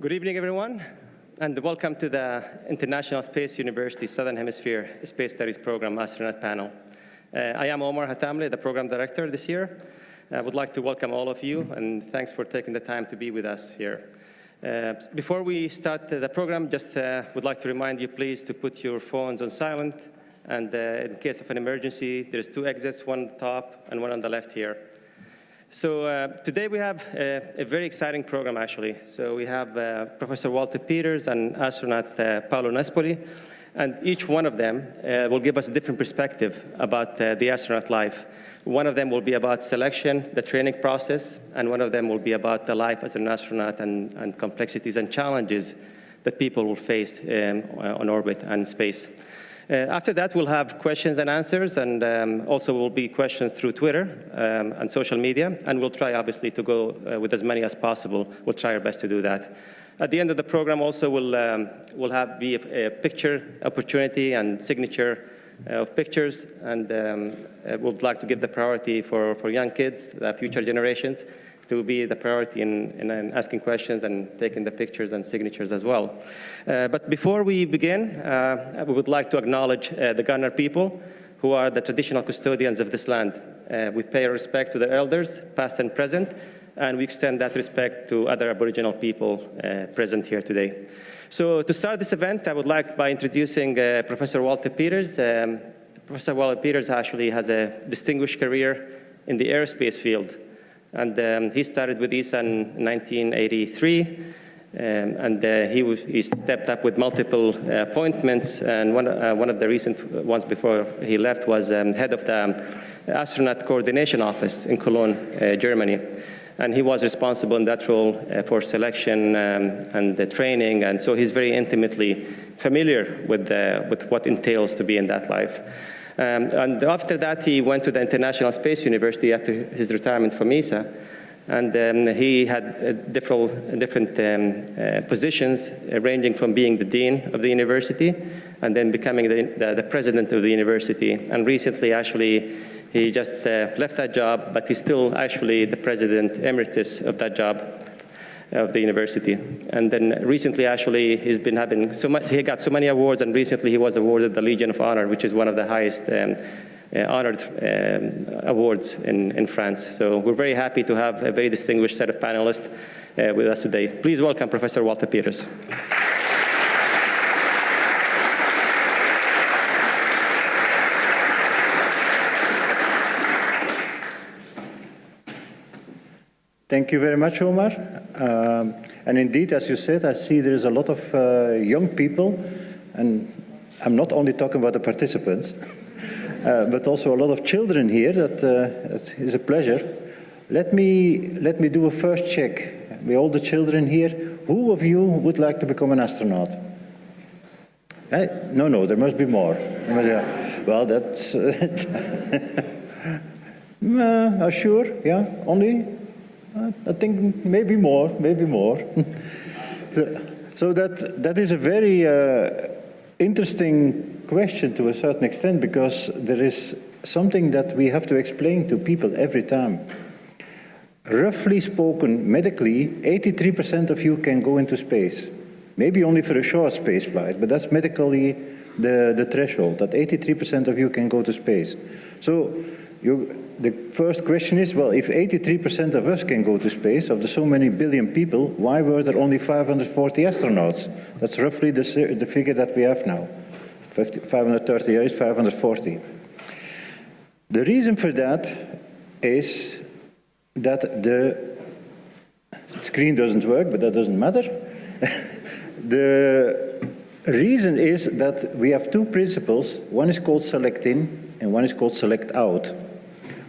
Good evening, everyone, and welcome to the International Space University Southern Hemisphere Space Studies Program Astronaut Panel. I am Omar Hatamli, the Program Director this year. I would like to welcome all of you, and thanks for taking the time to be with us here. Before we start the program, just would like to remind you, please, to put your phones on silent, and in case of an emergency, there's 2 exits, one on the top and one on the left here. So today we have a very exciting program, actually. So we have Professor Walter Peters and astronaut Paolo Nespoli, and each one of them will give us a different perspective about the astronaut life. One of them will be about selection, the training process, and one of them will be about the life as an astronaut and complexities and challenges that people will face on orbit and space. After that, we'll have questions and answers, and also will be questions through Twitter and social media, and we'll try, obviously, to go with as many as possible. We'll try our best to do that. At the end of the program, also, we'll have a picture opportunity and signature of pictures, and we'd like to give the priority for young kids, the future generations, to be the priority in asking questions and taking the pictures and signatures as well. But before we begin, we would like to acknowledge the Gunnar people, who are the traditional custodians of this land. We pay our respect to their elders, past and present, and we extend that respect to other Aboriginal people present here today. So to start this event, I would like by introducing Professor Walter Peters. Professor Walter Peters actually has a distinguished career in the aerospace field. And he started with ESA in 1983, and he stepped up with multiple appointments, and one of the recent ones before he left was head of the Astronaut Coordination Office in Cologne, Germany. And he was responsible in that role for selection and the training, and so he's very intimately familiar with what entails to be in that life. And after that, he went to the International Space University after his retirement from ESA, and he had different positions, ranging from being the dean of the university and then becoming the president of the university. And recently, actually, he just left that job, but he's still actually the president emeritus of that job of the university. And then recently, actually, he's been having he got so many awards, and recently he was awarded the Legion of Honor, which is one of the highest honored awards in France. So we're very happy to have a very distinguished set of panelists with us today. Please welcome Professor Walter Peters. Thank you very much, Omar. And indeed, as you said, I see there is a lot of young people, and I'm not only talking about the participants, but also a lot of children here. That is a pleasure. Let me do a first check with all the children here. Who of you would like to become an astronaut? No, there must be more. Well, that's sure, yeah, only. I think maybe more. So that is a very interesting question to a certain extent, because there is something that we have to explain to people every time. Roughly spoken, medically, 83% of you can go into space. Maybe only for a short space flight, but that's medically the threshold, that 83% of you can go to space. So the first question is, well, if 83% of us can go to space, of the so many billion people, why were there only 540 astronauts? That's roughly the figure that we have now. 530 is 540. The reason for that is that the screen doesn't work, but that doesn't matter. The reason is that we have 2 principles. One is called select in, and one is called select out.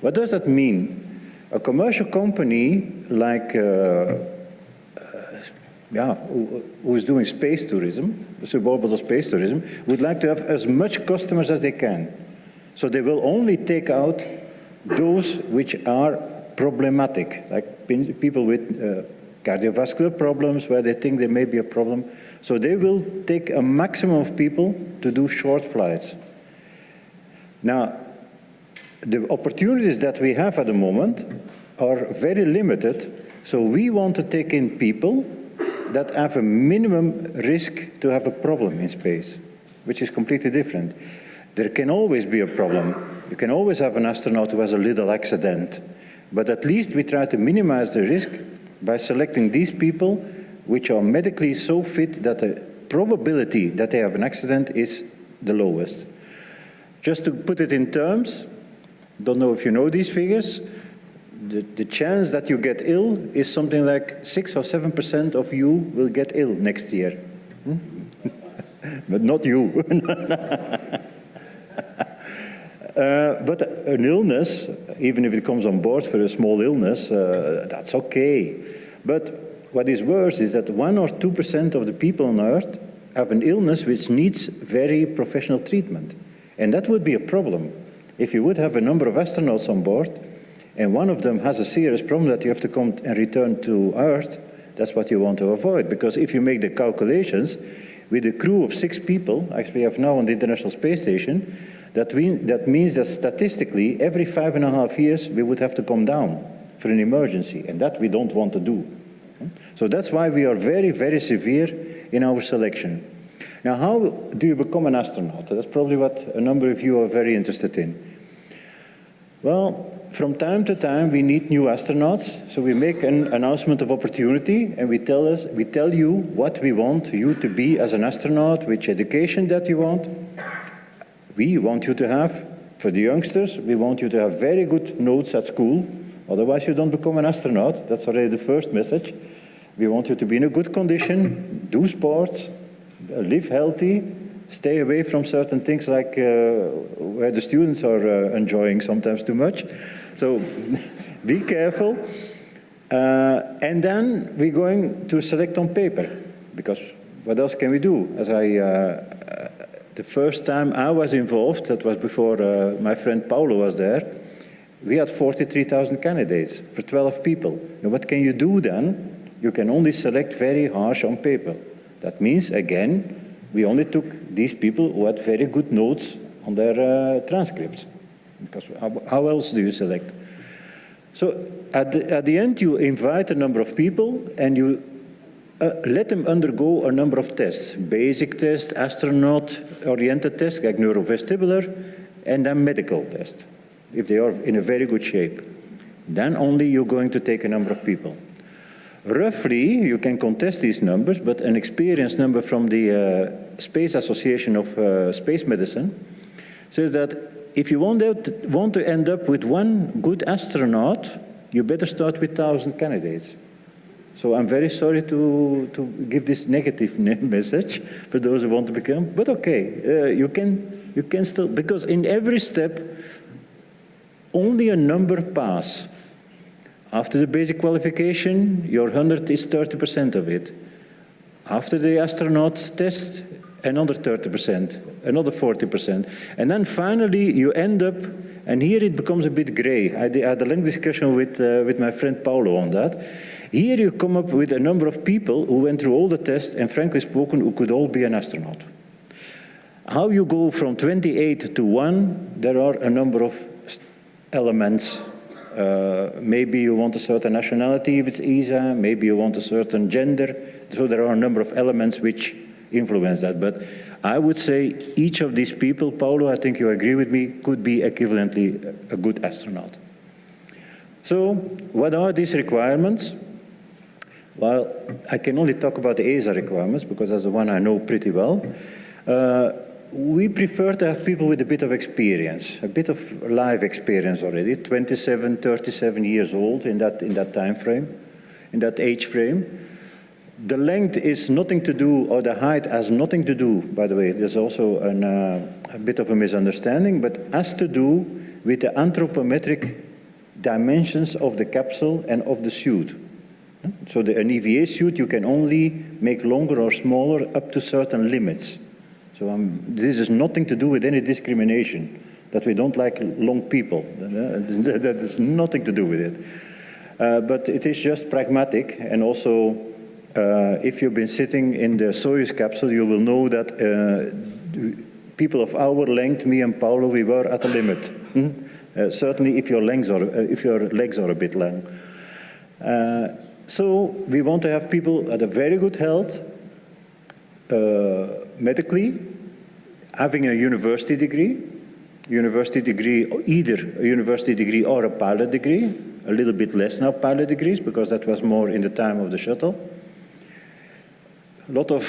What does that mean? A commercial company like who is doing space tourism, suborbital space tourism, would like to have as much customers as they can. So they will only take out those which are problematic, like people with cardiovascular problems where they think there may be a problem. So they will take a maximum of people to do short flights. Now, the opportunities that we have at the moment are very limited, so we want to take in people that have a minimum risk to have a problem in space, which is completely different. There can always be a problem. You can always have an astronaut who has a little accident. But at least we try to minimize the risk by selecting these people which are medically so fit that the probability that they have an accident is the lowest. Just to put it in terms, don't know if you know these figures, the chance that you get ill is something like 6 or 7% of you will get ill next year. But not you. But an illness, even if it comes on board for a small illness, that's okay. But what is worse is that 1 or 2% of the people on Earth have an illness which needs very professional treatment. And that would be a problem. If you would have a number of astronauts on board, and one of them has a serious problem that you have to come and return to Earth, that's what you want to avoid. Because if you make the calculations, with a crew of 6 people, actually we have now on the International Space Station, that means that statistically, every 5.5 years, we would have to come down for an emergency, and that we don't want to do. So that's why we are very, very severe in our selection. Now, how do you become an astronaut? That's probably what a number of you are very interested in. Well, from time to time, we need new astronauts, so we make an announcement of opportunity, and we tell you what we want you to be as an astronaut, which education that you want. We want you to have, for the youngsters, we want you to have very good notes at school, otherwise you don't become an astronaut. That's already the first message. We want you to be in a good condition, do sports, live healthy, stay away from certain things like where the students are enjoying sometimes too much. So be careful. And then we're going to select on paper, because what else can we do? As the first time I was involved, that was before my friend Paolo was there, we had 43,000 candidates for 12 people. Now what can you do then? You can only select very harsh on paper. That means, again, we only took these people who had very good notes on their transcripts. Because how else do you select? So at the end, you invite a number of people and you let them undergo a number of tests. Basic tests, astronaut-oriented tests, like neurovestibular, and then medical tests, if they are in a very good shape. Then only you're going to take a number of people. Roughly, you can contest these numbers, but an experienced number from the Space Association of Space Medicine says that if you want to end up with one good astronaut, you better start with 1,000 candidates. So I'm very sorry to give this negative message for those who want to become, but okay, you can still, because in every step, only a number pass. After the basic qualification, your 100 is 30% of it. After the astronaut test, another 30%, another 40%. And then finally you end up, and here it becomes a bit gray. I had a long discussion with my friend Paolo on that. Here you come up with a number of people who went through all the tests and frankly spoken, who could all be an astronaut. How you go from 28 to 1, there are a number of elements. Maybe you want a certain nationality if it's ESA, maybe you want a certain gender. So there are a number of elements which influence that. But I would say each of these people, Paolo, I think you agree with me, could be equivalently a good astronaut. So what are these requirements? Well, I can only talk about the ESA requirements because that's the one I know pretty well. We prefer to have people with a bit of experience, a bit of life experience already, 27, 37 years old in that time frame, in that age frame. The length is nothing to do, or the height has nothing to do, by the way, there's also a bit of a misunderstanding, but has to do with the anthropometric dimensions of the capsule and of the suit. So an EVA suit you can only make longer or smaller up to certain limits. So this is nothing to do with any discrimination, that we don't like long people. That has nothing to do with it. But it is just pragmatic, and also if you've been sitting in the Soyuz capsule, you will know that people of our length, me and Paolo, we were at the limit. Certainly if your legs are a bit long. So we want to have people at a very good health, medically, having a university degree, either a university degree or a pilot degree, a little bit less now pilot degrees because that was more in the time of the shuttle. A lot of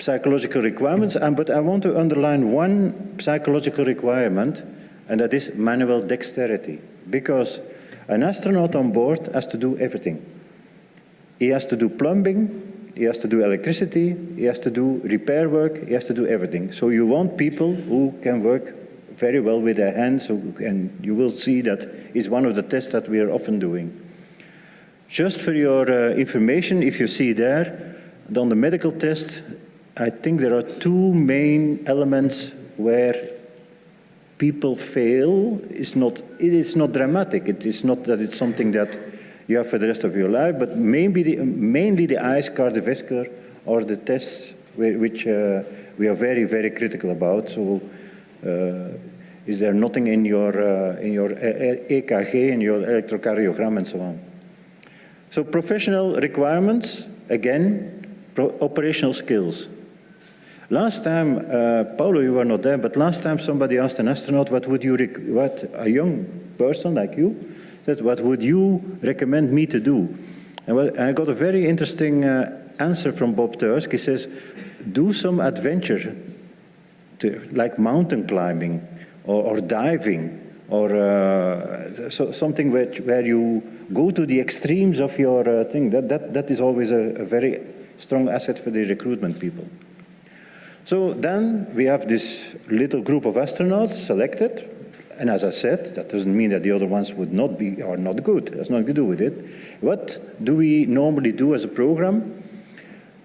psychological requirements, but I want to underline one psychological requirement, and that is manual dexterity, because an astronaut on board has to do everything. He has to do plumbing, he has to do electricity, he has to do repair work, he has to do everything. So you want people who can work very well with their hands, and you will see that is one of the tests that we are often doing. Just for your information, if you see there, on the medical test, I think there are two main elements where people fail. It is not dramatic. It is not that it's something that you have for the rest of your life, but mainly the eyes, cardiovascular, or the tests which we are very, very critical about. So is there nothing in your EKG, in your electrocardiogram, and so on? So professional requirements, again, operational skills. Last time, Paolo, you were not there, but last time somebody asked an astronaut, what a young person like you, said, what would you recommend me to do? And I got a very interesting answer from Bob Tusk. He says, do some adventure, like mountain climbing or diving, or something where you go to the extremes of your thing. That is always a very strong asset for the recruitment people. So then we have this little group of astronauts selected, and as I said, that doesn't mean that the other ones would not be or not good. That's nothing to do with it. What do we normally do as a program?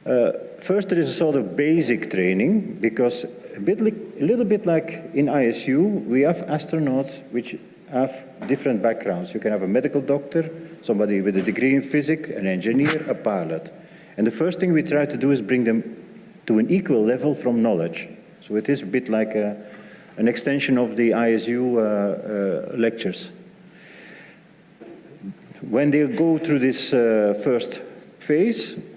First, there is a sort of basic training, because a little bit like in ISU, we have astronauts which have different backgrounds. You can have a medical doctor, somebody with a degree in physics, an engineer, a pilot. And the first thing we try to do is bring them to an equal level from knowledge. So it is a bit like an extension of the ISU lectures. When they go through this first phase,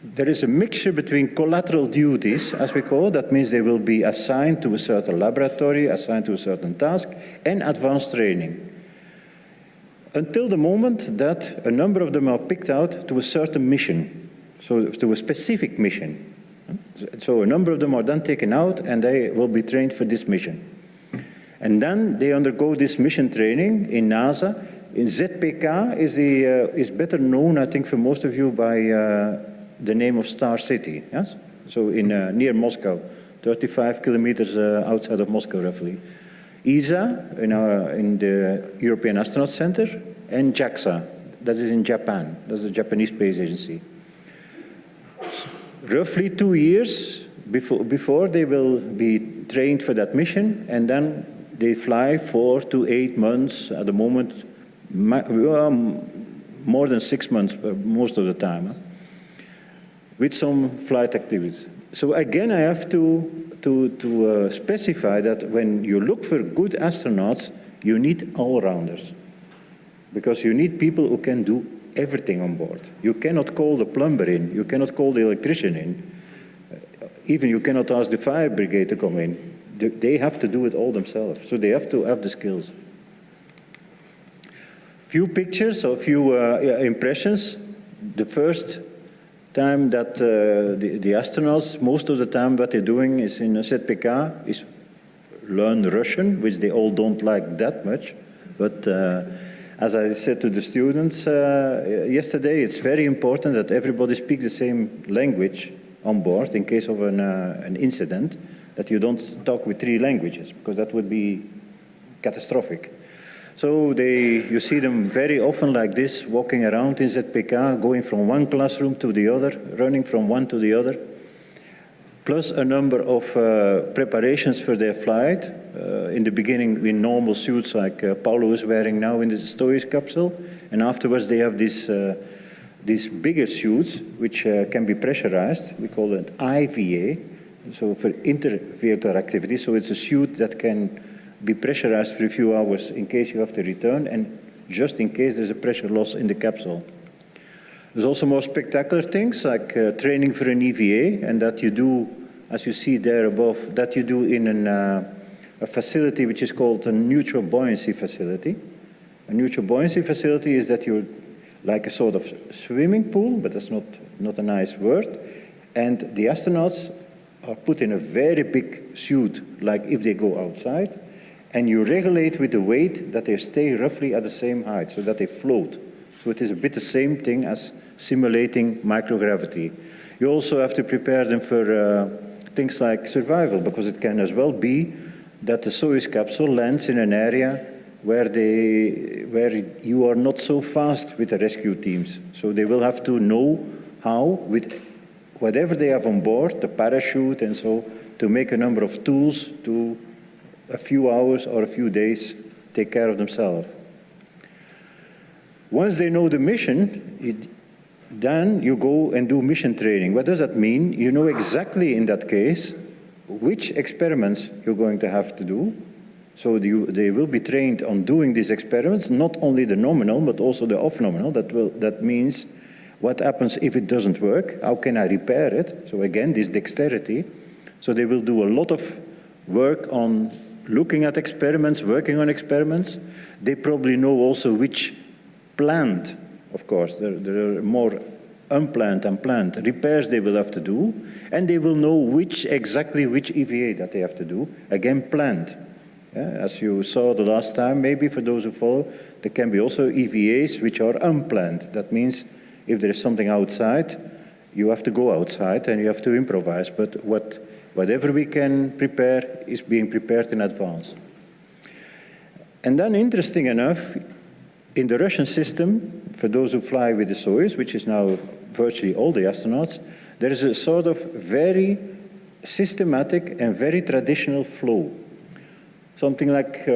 there is a mixture between collateral duties, as we call it. That means they will be assigned to a certain laboratory, assigned to a certain task, and advanced training. Until the moment that a number of them are picked out to a certain mission, so to a specific mission. So a number of them are then taken out, and they will be trained for this mission. And then they undergo this mission training in NASA. In ZPK is better known, I think, for most of you by the name of Star City. Yes? So near Moscow, 35 kilometers outside of Moscow, roughly. ESA in the European Astronaut Center, and JAXA, that is in Japan. That's the Japanese Space Agency. Roughly 2 years before they will be trained for that mission, and then they fly 4 to 8 months at the moment, more than 6 months most of the time, with some flight activities. So again, I have to specify that when you look for good astronauts, you need all-rounders, because you need people who can do everything on board. You cannot call the plumber in, you cannot call the electrician in, even you cannot ask the fire brigade to come in. They have to do it all themselves, so they have to have the skills. Few pictures or few impressions. The first time that the astronauts, most of the time what they're doing is in ZPK, is learn Russian, which they all don't like that much, but as I said to the students yesterday, it's very important that everybody speaks the same language on board in case of an incident, that you don't talk with 3 languages, because that would be catastrophic. So you see them very often like this, walking around in ZPK, going from one classroom to the other, running from one to the other, plus a number of preparations for their flight. In the beginning, in normal suits like Paolo is wearing now in the Soyuz capsule, and afterwards they have these bigger suits which can be pressurized. We call it IVA, so for inter-vehicular activity. So it's a suit that can be pressurized for a few hours in case you have to return, and just in case there's a pressure loss in the capsule. There's also more spectacular things like training for an EVA, and that you do, as you see there above, that you do in a facility which is called a neutral buoyancy facility. A neutral buoyancy facility is that you're like a sort of swimming pool, but that's not a nice word. And the astronauts are put in a very big suit, like if they go outside, and you regulate with the weight that they stay roughly at the same height, so that they float. So it is a bit the same thing as simulating microgravity. You also have to prepare them for things like survival, because it can as well be that the Soyuz capsule lands in an area where you are not so fast with the rescue teams. So they will have to know how, with whatever they have on board, the parachute and so, to make a number of tools to a few hours or a few days take care of themselves. Once they know the mission, then you go and do mission training. What does that mean? You know exactly in that case which experiments you're going to have to do. So they will be trained on doing these experiments, not only the nominal, but also the off-nominal. That means what happens if it doesn't work? How can I repair it? So again, this dexterity. So they will do a lot of work on looking at experiments, working on experiments. They probably know also which planned, of course, there are more unplanned and planned repairs they will have to do, and they will know exactly which EVA that they have to do, again planned. As you saw the last time, maybe for those who follow, there can be also EVAs which are unplanned. That means if there is something outside, you have to go outside and you have to improvise, but whatever we can prepare is being prepared in advance. And then, interesting enough, in the Russian system, for those who fly with the Soyuz, which is now virtually all the astronauts, there is a sort of very systematic and very traditional flow. Something like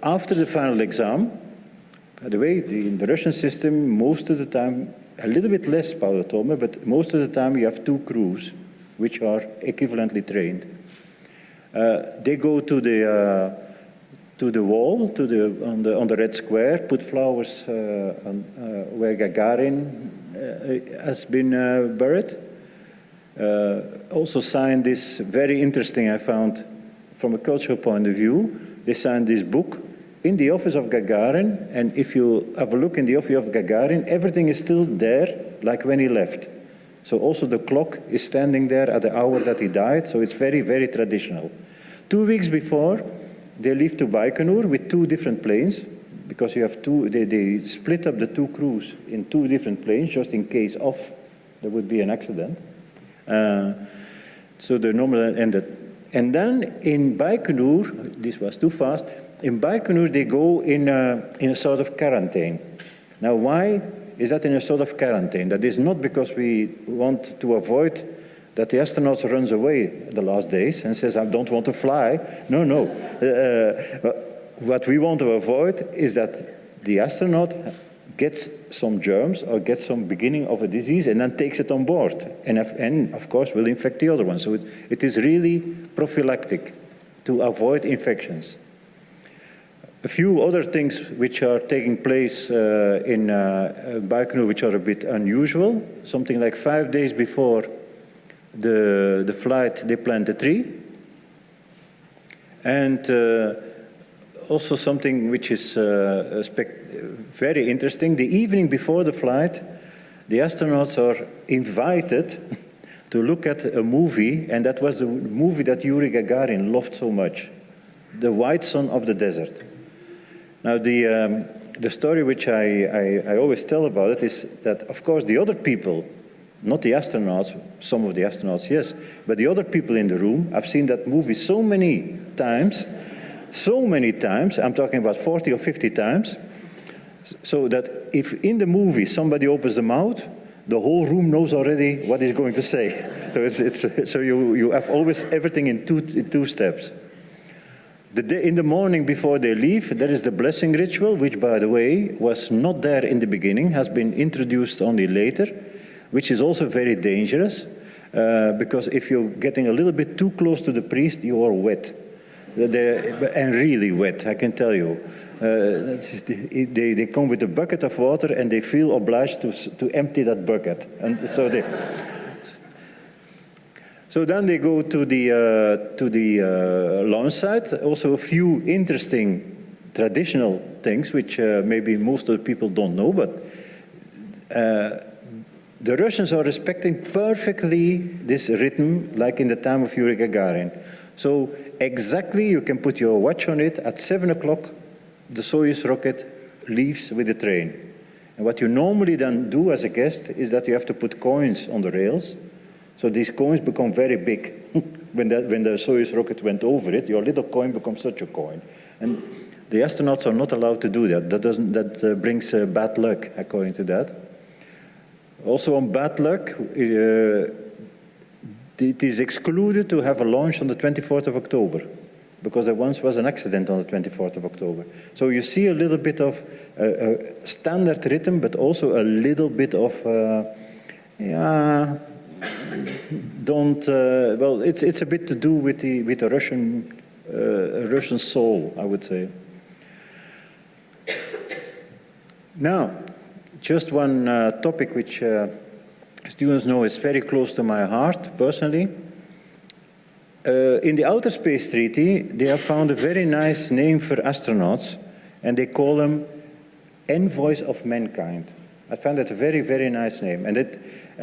after the final exam, by the way, in the Russian system, most of the time, a little bit less, Paolo told me, but most of the time you have two crews, which are equivalently trained. They go to the wall, on the red square, put flowers where Gagarin has been buried. Also signed this very interesting, I found, from a cultural point of view. They signed this book in the office of Gagarin, and if you have a look in the office of Gagarin, everything is still there, like when he left. So also the clock is standing there at the hour that he died, so it's very, very traditional. 2 weeks before, they leave to Baikonur with two different planes, because you have they split up the two crews in two different planes, just in case there would be an accident. So the normal, and then in Baikonur, this was too fast, in Baikonur they go in a sort of quarantine. Now why is that in a sort of quarantine? That is not because we want to avoid that the astronaut runs away the last days and says, I don't want to fly. No, no. What we want to avoid is that the astronaut gets some germs or gets some beginning of a disease and then takes it on board. And of course, will infect the other one. So it is really prophylactic to avoid infections. A few other things which are taking place in Baikonur which are a bit unusual. Something like 5 days before the flight, they plant a tree. And also something which is very interesting. The evening before the flight, the astronauts are invited to look at a movie, and that was the movie that Yuri Gagarin loved so much, The White Sun of the Desert. Now, the story which I always tell about it is that, of course, the other people, not the astronauts, some of the astronauts, yes, but the other people in the room have seen that movie so many times, I'm talking about 40 or 50 times, so that if in the movie somebody opens the mouth, the whole room knows already what he's going to say. So you have always everything in two steps. In the morning before they leave, there is the blessing ritual, which, by the way, was not there in the beginning, has been introduced only later, which is also very dangerous, because if you're getting a little bit too close to the priest, you are wet. And really wet, I can tell you. They come with a bucket of water and they feel obliged to empty that bucket. And so then they go to the launch site. Also a few interesting traditional things, which maybe most of the people don't know, but the Russians are respecting perfectly this rhythm, like in the time of Yuri Gagarin. So exactly, you can put your watch on it, at 7 o'clock, the Soyuz rocket leaves with the train. And what you normally then do as a guest is that you have to put coins on the rails. So these coins become very big. when the Soyuz rocket went over it, your little coin becomes such a coin. And the astronauts are not allowed to do that. That brings bad luck, according to that. Also on bad luck, it is excluded to have a launch on the 24th of October, because there once was an accident on the 24th of October. So you see a little bit of standard rhythm, but also a little bit of, well, it's a bit to do with the Russian soul, I would say. Now, just one topic which students know is very close to my heart, personally. In the Outer Space Treaty, they have found a very nice name for astronauts, and they call them envoys of mankind. I found that a very, very nice name. And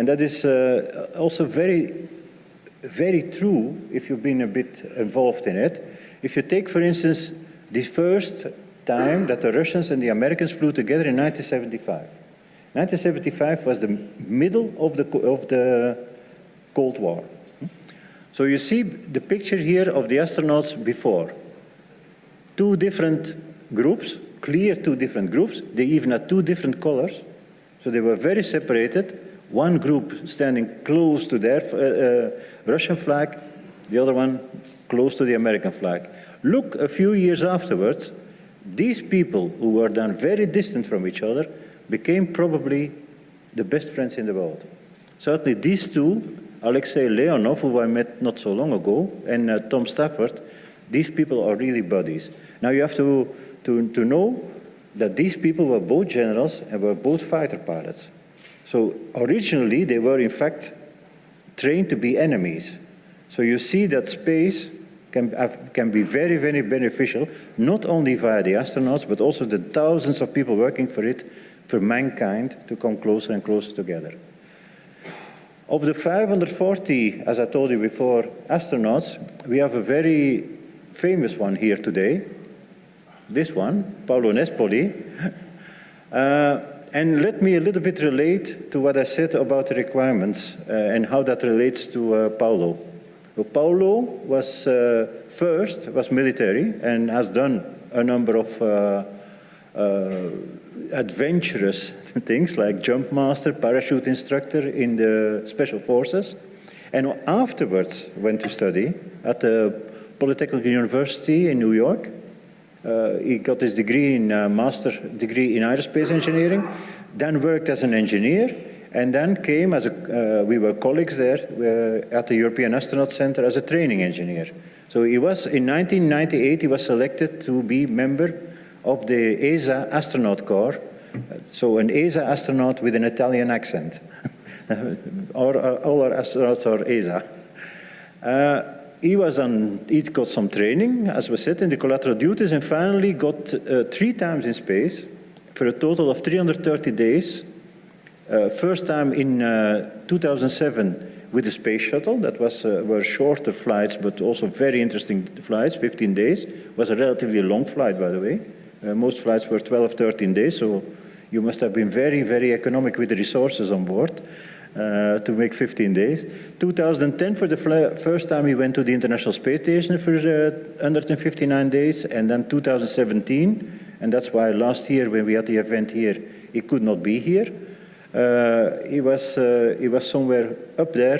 that is also very, very true if you've been a bit involved in it. If you take, for instance, the first time that the Russians and the Americans flew together in 1975. 1975 was the middle of the Cold War. So you see the picture here of the astronauts before. Two different groups, clear two different groups. They even had two different colors. So they were very separated. One group standing close to their Russian flag, the other one close to the American flag. Look, a few years afterwards, these people who were then very distant from each other became probably the best friends in the world. Certainly these two, Alexei Leonov, who I met not so long ago, and Tom Stafford, these people are really buddies. Now you have to know that these people were both generals and were both fighter pilots. So originally they were in fact trained to be enemies. So you see that space can be very, very beneficial, not only via the astronauts, but also the thousands of people working for it, for mankind to come closer and closer together. Of the 540, as I told you before, astronauts, we have a very famous one here today. This one, Paolo Nespoli. And let me a little bit relate to what I said about the requirements and how that relates to Paolo. So Paolo was was military and has done a number of adventurous things like jump master, parachute instructor in the special forces, and afterwards went to study at the Polytechnic University in New York. He got his degree in master degree in aerospace engineering, then worked as an engineer, and then came as we were colleagues there at the European Astronaut Center as a training engineer. So he was, in 1998, he was selected to be member of the ESA astronaut corps, so an ESA astronaut with an Italian accent. All our astronauts are ESA. He got some training, as was said, in the collateral duties, and finally got 3 times in space for a total of 330 days. First time in 2007 with the space shuttle. That were shorter flights, but also very interesting flights, 15 days. It was a relatively long flight, by the way. Most flights were 12, 13 days, so you must have been very, very economic with the resources on board to make 15 days. 2010, for the first time, he went to the International Space Station for 159 days, and then 2017, and that's why last year when we had the event here, he could not be here. He was somewhere up there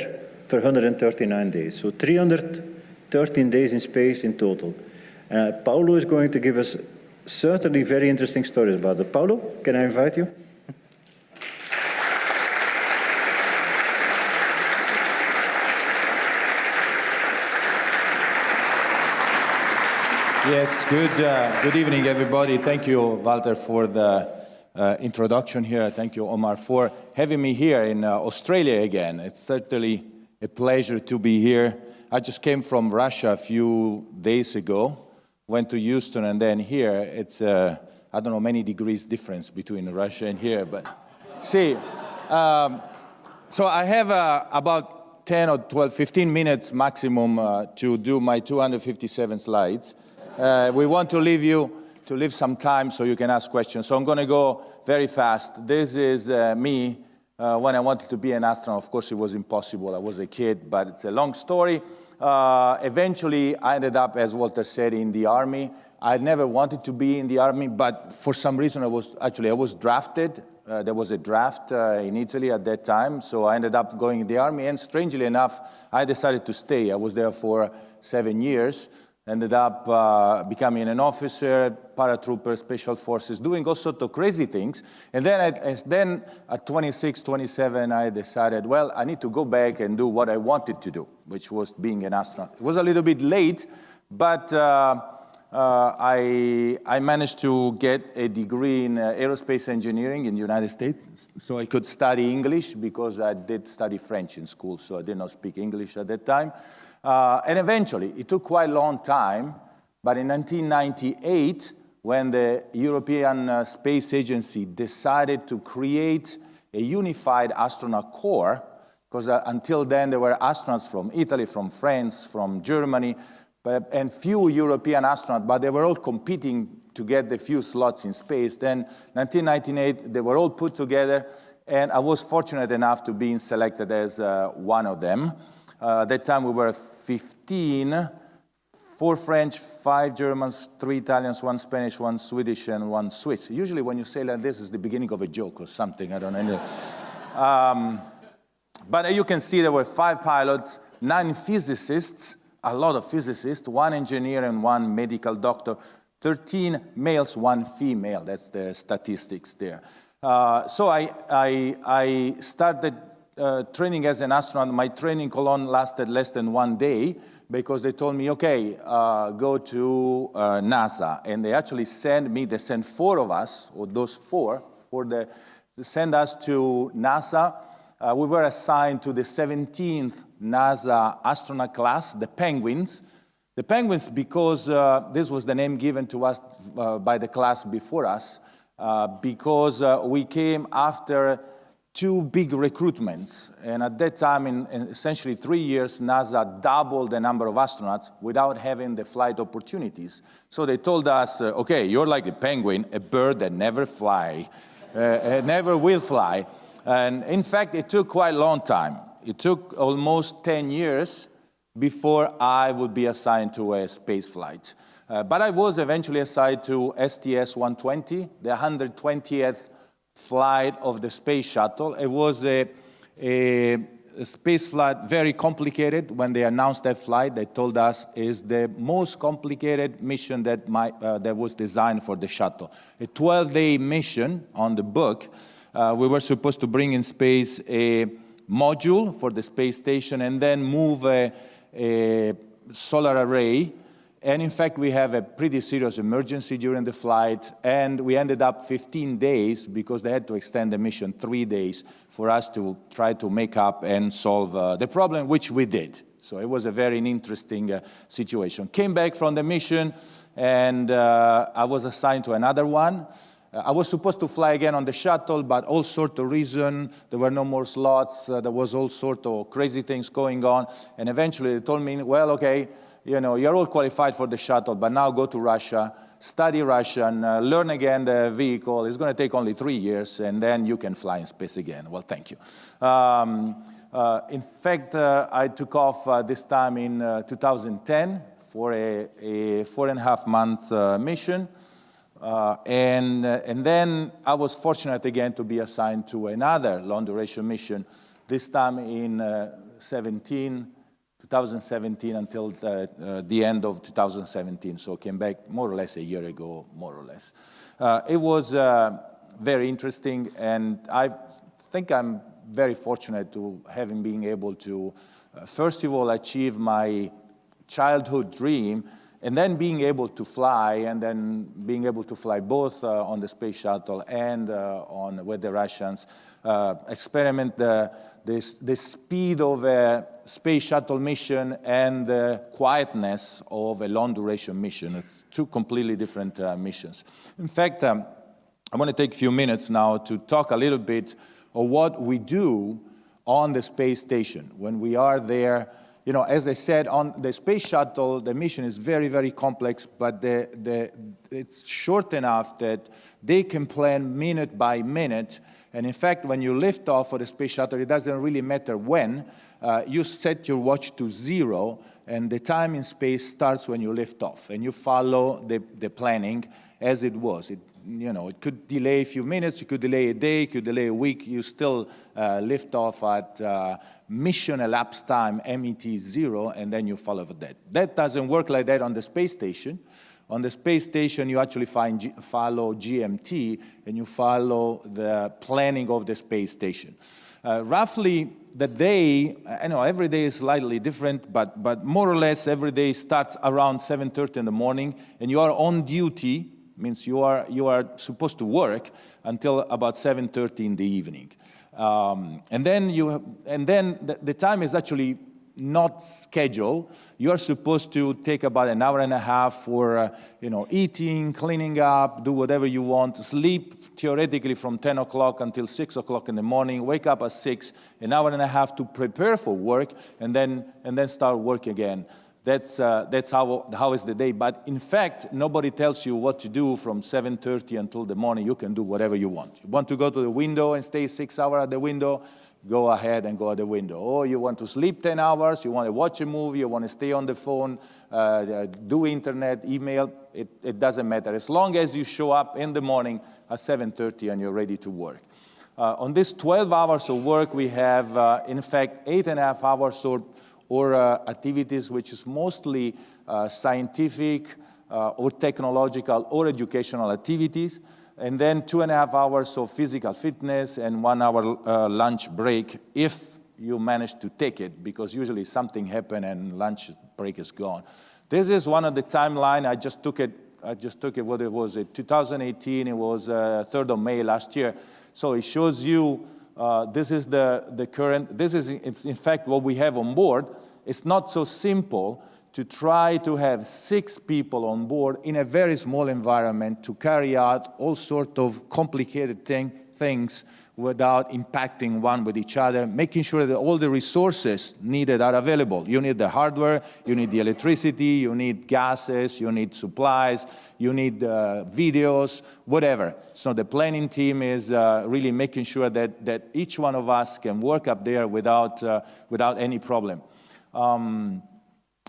for 139 days, so 313 days in space in total. Paolo is going to give us certainly very interesting stories about it. Paolo, can I invite you? Yes, good evening, everybody. Thank you, Walter, for the introduction here. Thank you, Omar, for having me here in Australia again. It's certainly a pleasure to be here. I just came from Russia a few days ago, went to Houston, and then here. It's, I don't know, many degrees difference between Russia and here, but see, so I have about 10 or 12, 15 minutes maximum to do my 257 slides. We want to leave some time so you can ask questions. So I'm going to go very fast. This is me when I wanted to be an astronaut. Of course, it was impossible. I was a kid, but it's a long story. Eventually, I ended up, as Walter said, in the Army. I never wanted to be in the Army, but for some reason, I was drafted. There was a draft in Italy at that time, so I ended up going in the Army. And strangely enough, I decided to stay. I was there for 7 years. Ended up becoming an officer, paratrooper, special forces, doing all sorts of crazy things. And then at 26, 27, I decided, well, I need to go back and do what I wanted to do, which was being an astronaut. It was a little bit late, but I managed to get a degree in aerospace engineering in the United States, so I could study English because I did study French in school, so I did not speak English at that time. And eventually, it took quite a long time, but in 1998, when the European Space Agency decided to create a unified astronaut corps, because until then there were astronauts from Italy, from France, from Germany, and few European astronauts, but they were all competing to get the few slots in space. Then, 1998, they were all put together, and I was fortunate enough to be selected as one of them. At that time, we were 15, 4 French, 5 Germans, 3 Italians, 1 Spanish, 1 Swedish, and 1 Swiss. Usually when you say like this, it's the beginning of a joke or something, I don't know. But you can see there were 5 pilots, 9 physicists, a lot of physicists, 1 engineer and 1 medical doctor, 13 males, 1 female. That's the statistics there. So I started training as an astronaut. My training column lasted less than 1 day because they told me, okay, go to NASA. And they actually they sent 4 of us, or those 4, to send us to NASA. We were assigned to the 17th NASA astronaut class, the Penguins. The Penguins because this was the name given to us by the class before us, because we came after 2 big recruitments. And at that time, in essentially 3 years, NASA doubled the number of astronauts without having the flight opportunities. So they told us, okay, you're like a penguin, a bird that never never will fly. And in fact, it took quite a long time. It took almost 10 years before I would be assigned to a space flight. But I was eventually assigned to STS-120, the 120th flight of the space shuttle. It was a space flight, very complicated. When they announced that flight, they told us is the most complicated mission that was designed for the shuttle. A 12-day mission on the book. We were supposed to bring in space a module for the space station and then move a solar array. And in fact, we have a pretty serious emergency during the flight, and we ended up 15 days because they had to extend the mission 3 days for us to try to make up and solve the problem, which we did. So it was a very interesting situation. Came back from the mission, and I was assigned to another one. I was supposed to fly again on the shuttle, but all sorts of reasons, there were no more slots, there was all sorts of crazy things going on, and eventually they told me, well, okay, you know, you're all qualified for the shuttle, but now go to Russia, study Russian, learn again the vehicle. It's going to take only 3 years, and then you can fly in space again. Well, thank you. In fact, I took off this time in 2010 for a 4.5 month mission. And then I was fortunate again to be assigned to another long-duration mission, this time in 2017 until the end of 2017. So I came back more or less a year ago, more or less. It was very interesting, and I think I'm very fortunate to been able to, first of all, achieve my childhood dream and then being able to fly, and then being able to fly both on the space shuttle and with the Russians, experiment the speed of a space shuttle mission and the quietness of a long-duration mission. It's two completely different missions. In fact, I want to take a few minutes now to talk a little bit of what we do on the space station when we are there. You know, as I said, on the space shuttle, the mission is very, very complex, but it's short enough that they can plan minute by minute. And in fact, when you lift off for the space shuttle, it doesn't really matter when. You set your watch to 0, and the time in space starts when you lift off, and you follow the planning as it was. It could delay a few minutes, it could delay a day, it could delay a week. You still lift off at mission elapsed time, MET 0, and then you follow that. That doesn't work like that on the space station. On the space station, you actually follow GMT, and you follow the planning of the space station. Roughly, the day, I know every day is slightly different, but more or less every day starts around 7:30 in the morning, and you are on duty, means you are supposed to work until about 7:30 in the evening. And then the time is actually not scheduled. You are supposed to take about an hour and a half for eating, cleaning up, do whatever you want, sleep theoretically from 10 o'clock until 6 o'clock in the morning, wake up at 6, an hour and a half to prepare for work, and then start work again. That's how is the day. But in fact, nobody tells you what to do from 7:30 until the morning. You can do whatever you want. You want to go to the window and stay 6 hours at the window, go ahead and go at the window. Or you want to sleep 10 hours, you want to watch a movie, you want to stay on the phone, do internet, email, it doesn't matter. As long as you show up in the morning at 7:30 and you're ready to work. On this 12 hours of work, we have, in fact, 8.5 hours or activities which is mostly scientific or technological or educational activities, and then 2.5 hours of physical fitness and 1 hour lunch break if you manage to take it, because usually something happened and lunch break is gone. This is one of the timeline. I just took it, what it was, 2018, it was 3rd of May last year. So it shows you, this is the current, it's in fact what we have on board. It's not so simple to try to have 6 people on board in a very small environment to carry out all sorts of complicated things without impacting one with each other, making sure that all the resources needed are available. You need the hardware, you need the electricity, you need gases, you need supplies, you need videos, whatever. So the planning team is really making sure that each one of us can work up there without any problem.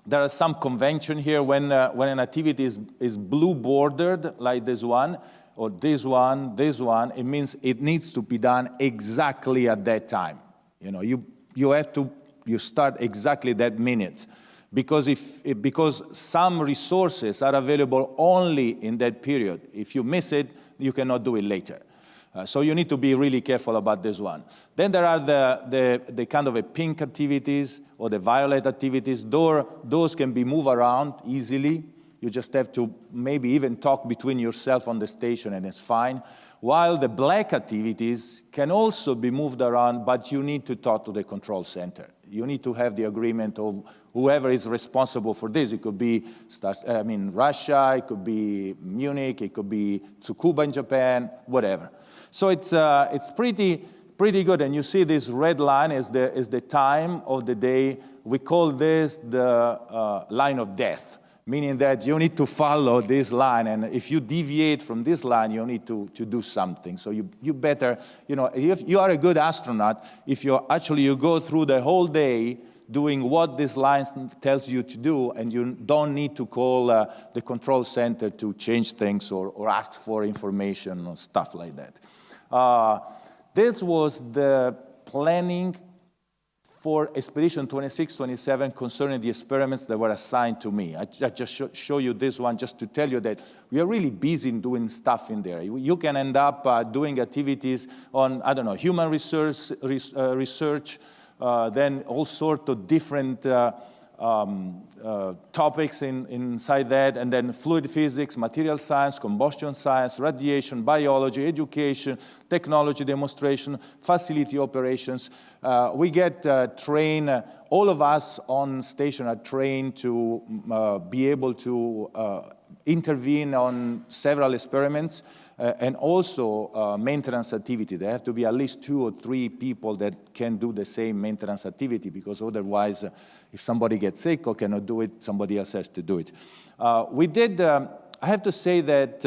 There are some convention here when an activity is blue bordered like this one, or this one, it means it needs to be done exactly at that time. You start exactly that minute, because some resources are available only in that period. If you miss it, you cannot do it later. So you need to be really careful about this one. Then there are the kind of a pink activities or the violet activities. Those can be moved around easily. You just have to maybe even talk between yourself on the station and it's fine. While the black activities can also be moved around, but you need to talk to the control center. You need to have the agreement of whoever is responsible for this. It could be Russia, it could be Munich, it could be Tsukuba in Japan, whatever. So it's pretty good. And you see this red line is the time of the day. We call this the line of death, meaning that you need to follow this line. And if you deviate from this line, you need to do something. So you better, if you are a good astronaut, if you go through the whole day doing what this line tells you to do, and you don't need to call the control center to change things or ask for information or stuff like that. This was the planning for Expedition 26-27 concerning the experiments that were assigned to me. I just show you this one just to tell you that we are really busy in doing stuff in there. You can end up doing activities on, human research, then all sorts of different topics inside that, and then fluid physics, material science, combustion science, radiation, biology, education, technology demonstration, facility operations. We get trained, all of us on station are trained to be able to intervene on several experiments, and also maintenance activity. There have to be at least 2 or 3 people that can do the same maintenance activity, because otherwise, if somebody gets sick or cannot do it, somebody else has to do it. I have to say that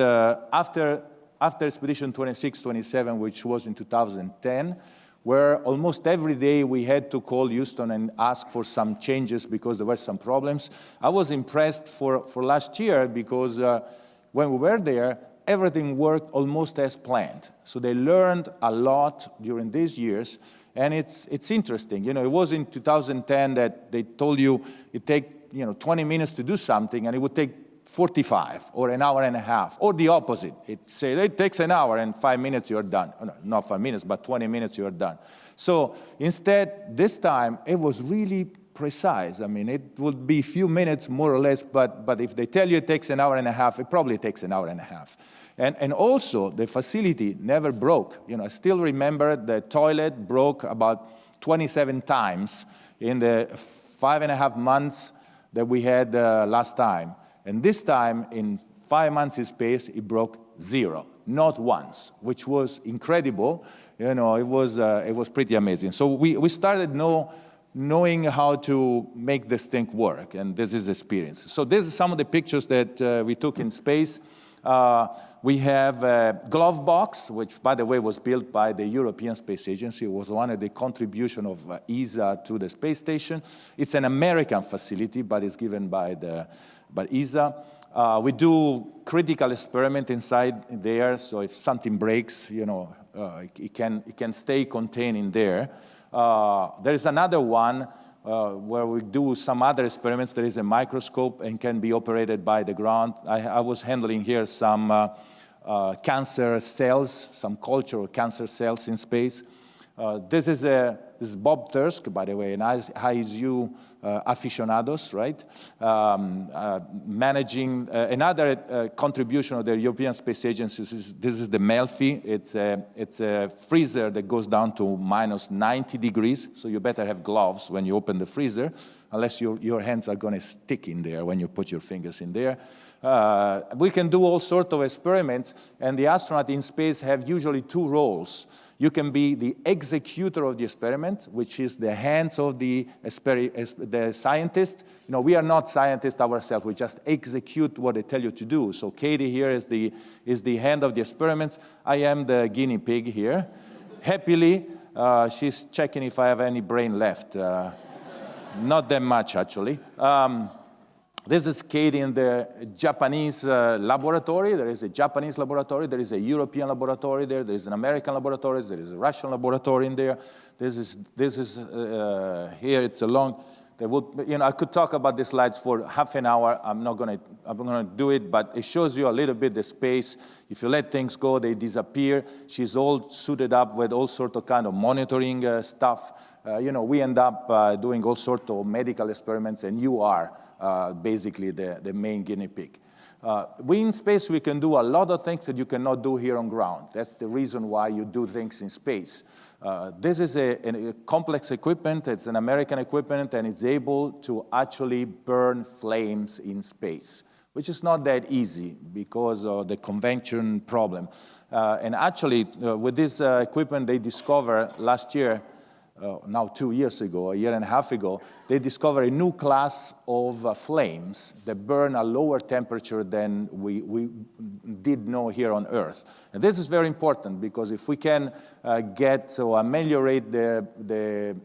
after Expedition 26-27, which was in 2010, where almost every day we had to call Houston and ask for some changes because there were some problems, I was impressed for last year, because when we were there, everything worked almost as planned. So they learned a lot during these years, and it's interesting. You know, it was in 2010 that they told you it take 20 minutes to do something, and it would take 45 or an hour and a half, or the opposite. It said it takes an hour and 5 minutes you're done. No, not 5 minutes, but 20 minutes you're done. So instead, this time it was really precise. I mean, it would be a few minutes more or less, but if they tell you it takes an hour and a half, it probably takes an hour and a half. And also, the facility never broke. You know, I still remember the toilet broke about 27 times in the 5.5 months that we had last time. And this time, in 5 months in space, it broke 0, not once, which was incredible. You know, it was pretty amazing. So we started knowing how to make this thing work, and this is experience. So this is some of the pictures that we took in space. We have a glove box, which, by the way, was built by the European Space Agency. It was one of the contributions of ESA to the space station. It's an American facility, but it's given by ESA. We do critical experiment inside there, so if something breaks, it can stay contained in there. There is another one where we do some other experiments. There is a microscope and can be operated by the ground. I was handling here some cancer cells, some culture of cancer cells in space. This is Bob Thirsk, by the way, an ISU aficionados, right? Managing another contribution of the European Space Agency. This is the Melfi. It's a freezer that goes down to minus 90 degrees, so you better have gloves when you open the freezer, unless your hands are going to stick in there when you put your fingers in there. We can do all sorts of experiments, and the astronaut in space have usually 2 roles. You can be the executor of the experiment, which is the hands of the scientist. We are not scientists ourselves. We just execute what they tell you to do. So Katie here is the hand of the experiments. I am the guinea pig here. Happily, she's checking if I have any brain left. Not that much, actually. This is Katie in the Japanese laboratory. There is a Japanese laboratory. There is a European laboratory there. There is an American laboratory. There is a Russian laboratory in there. This is here. It's a long. I could talk about the slides for half an hour. I'm gonna do it, but it shows you a little bit the space. If you let things go, they disappear. She's all suited up with all sorts of kind of monitoring stuff. We end up doing all sorts of medical experiments, and you are basically the main guinea pig. In space, we can do a lot of things that you cannot do here on ground. That's the reason why you do things in space. This is a complex equipment. It's an American equipment, and it's able to actually burn flames in space, which is not that easy because of the convection problem. And actually, with this equipment, they discovered last year, now 2 years ago, a year and a half ago, they discovered a new class of flames that burn a lower temperature than we did know here on Earth. And this is very important because if we can ameliorate the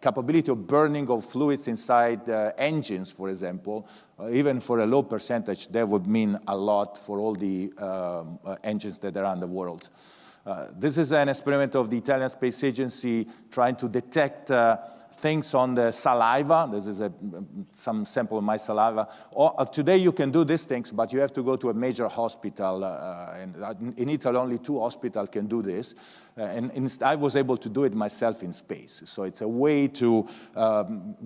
capability of burning of fluids inside engines, for example, even for a low percentage, that would mean a lot for all the engines that are around the world. This is an experiment of the Italian Space Agency trying to detect things on the saliva. This is some sample of my saliva. Today you can do these things, but you have to go to a major hospital. And in Italy, only 2 hospitals can do this. And I was able to do it myself in space. So it's a way to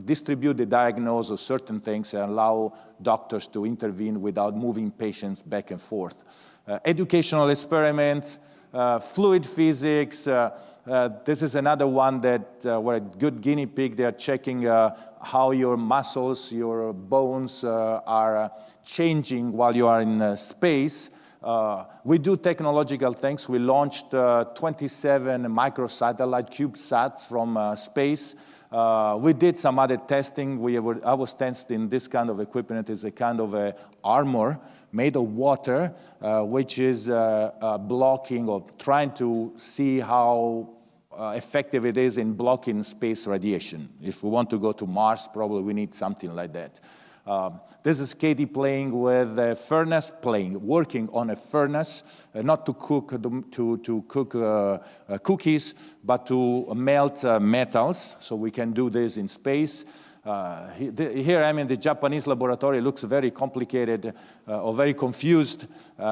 distribute the diagnosis of certain things and allow doctors to intervene without moving patients back and forth. Educational experiments, fluid physics. This is another one that where a good guinea pig, they're checking how your muscles, your bones are changing while you are in space. We do technological things. We launched 27 microsatellite CubeSats from space. We did some other testing. I was testing this kind of equipment. It's a kind of a armor made of water, which is blocking or trying to see how effective it is in blocking space radiation. If we want to go to Mars, probably we need something like that. This is Katie playing with a furnace, working on a furnace, not to cook cookies, but to melt metals. So we can do this in space. Here I'm in the Japanese laboratory. It looks very complicated or very confused.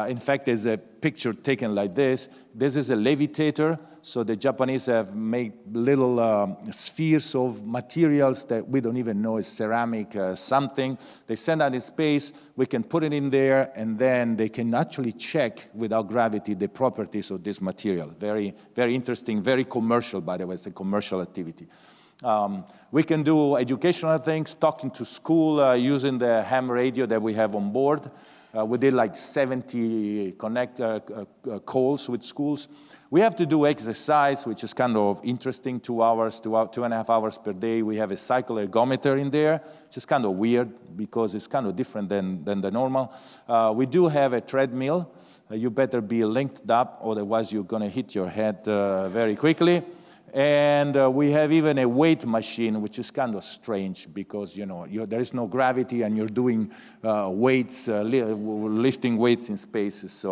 In fact, there's a picture taken like this. This is a levitator. So the Japanese have made little spheres of materials that we don't even know is ceramic something. They send out in space. We can put it in there, and then they can actually check without gravity the properties of this material. Very, very interesting, very commercial, by the way. It's a commercial activity. We can do educational things, talking to school using the ham radio that we have on board. We did like 70 calls with schools. We have to do exercise, which is kind of interesting, 2 hours, 2.5 hours per day. We have a cycle ergometer in there, which is kind of weird because it's kind of different than the normal. We do have a treadmill. You better be linked up, otherwise you're going to hit your head very quickly. And we have even a weight machine, which is kind of strange because, there is no gravity and you're doing weights, lifting weights in space.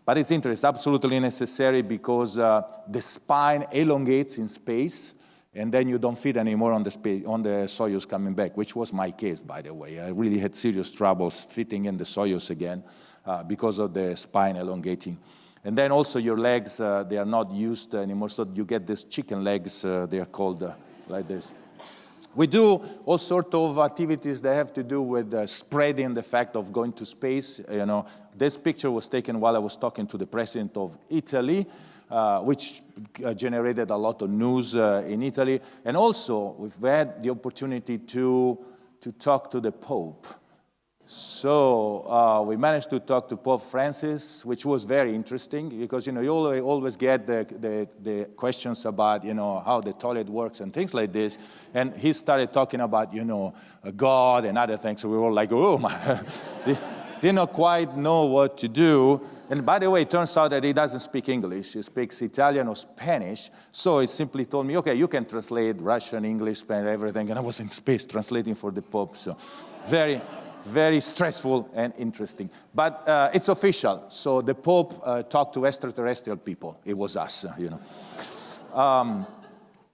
But it's interesting, absolutely necessary because the spine elongates in space and then you don't fit anymore on the Soyuz coming back, which was my case, by the way. I really had serious troubles fitting in the Soyuz again because of the spine elongating. And then also your legs, they are not used anymore, so you get these chicken legs, they are called like this. We do all sorts of activities that have to do with spreading the fact of going to space. This picture was taken while I was talking to the president of Italy, which generated a lot of news in Italy. And also, we've had the opportunity to talk to the Pope. So we managed to talk to Pope Francis, which was very interesting because, you always get the questions about, how the toilet works and things like this. And he started talking about, God and other things. So we were like, oh, my. Did not quite know what to do. And by the way, it turns out that he doesn't speak English. He speaks Italian or Spanish. So he simply told me, okay, you can translate Russian, English, Spanish, everything. And I was in space translating for the Pope. So very stressful and interesting. But it's official. So the Pope talked to extraterrestrial people. It was us,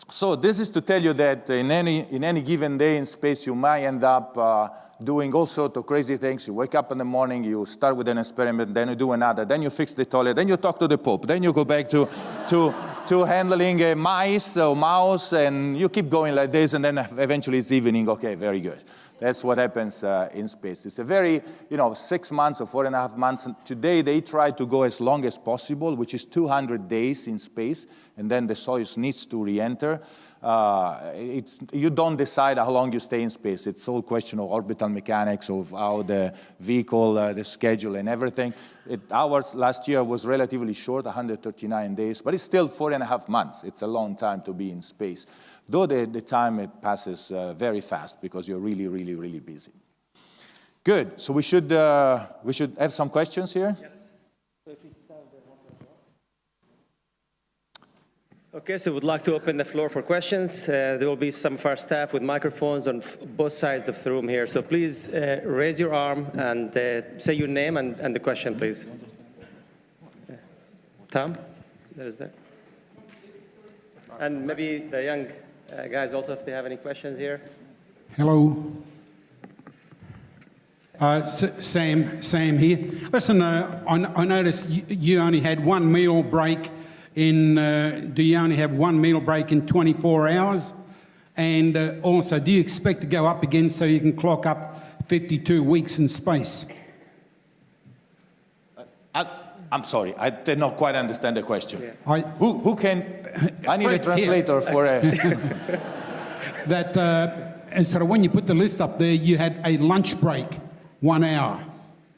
So this is to tell you that in any given day in space, you might end up doing all sorts of crazy things. You wake up in the morning, you start with an experiment, then you do another, then you fix the toilet, then you talk to the Pope, then you go back to handling a mice or mouse, and you keep going like this, and then eventually it's evening. Okay, very good. That's what happens in space. It's a very, 6 months or 4.5 months. Today, they try to go as long as possible, which is 200 days in space, and then the Soyuz needs to re-enter. You don't decide how long you stay in space. It's all question of orbital mechanics, of how the vehicle, the schedule, and everything. Ours last year was relatively short, 139 days, but it's still 4.5 months. It's a long time to be in space. Though the time it passes very fast because you're really, really, really busy. Good. So we should have some questions here. Yes. So if you start Okay, so we'd like to open the floor for questions. There will be some of our staff with microphones on both sides of the room here. So please raise your arm and say your name and the question, please. Tom, there's that. And maybe the young Guys, also if they have any questions here. Hello. Sam here. Listen, I noticed you only had one meal break in, do you only have one meal break in 24 hours? And also, do you expect to go up again so you can clock up 52 weeks in space? I'm sorry, I did not quite understand the question. Yeah. Who can, I need a translator for a... And so when you put the list up there, you had a lunch break, 1 hour.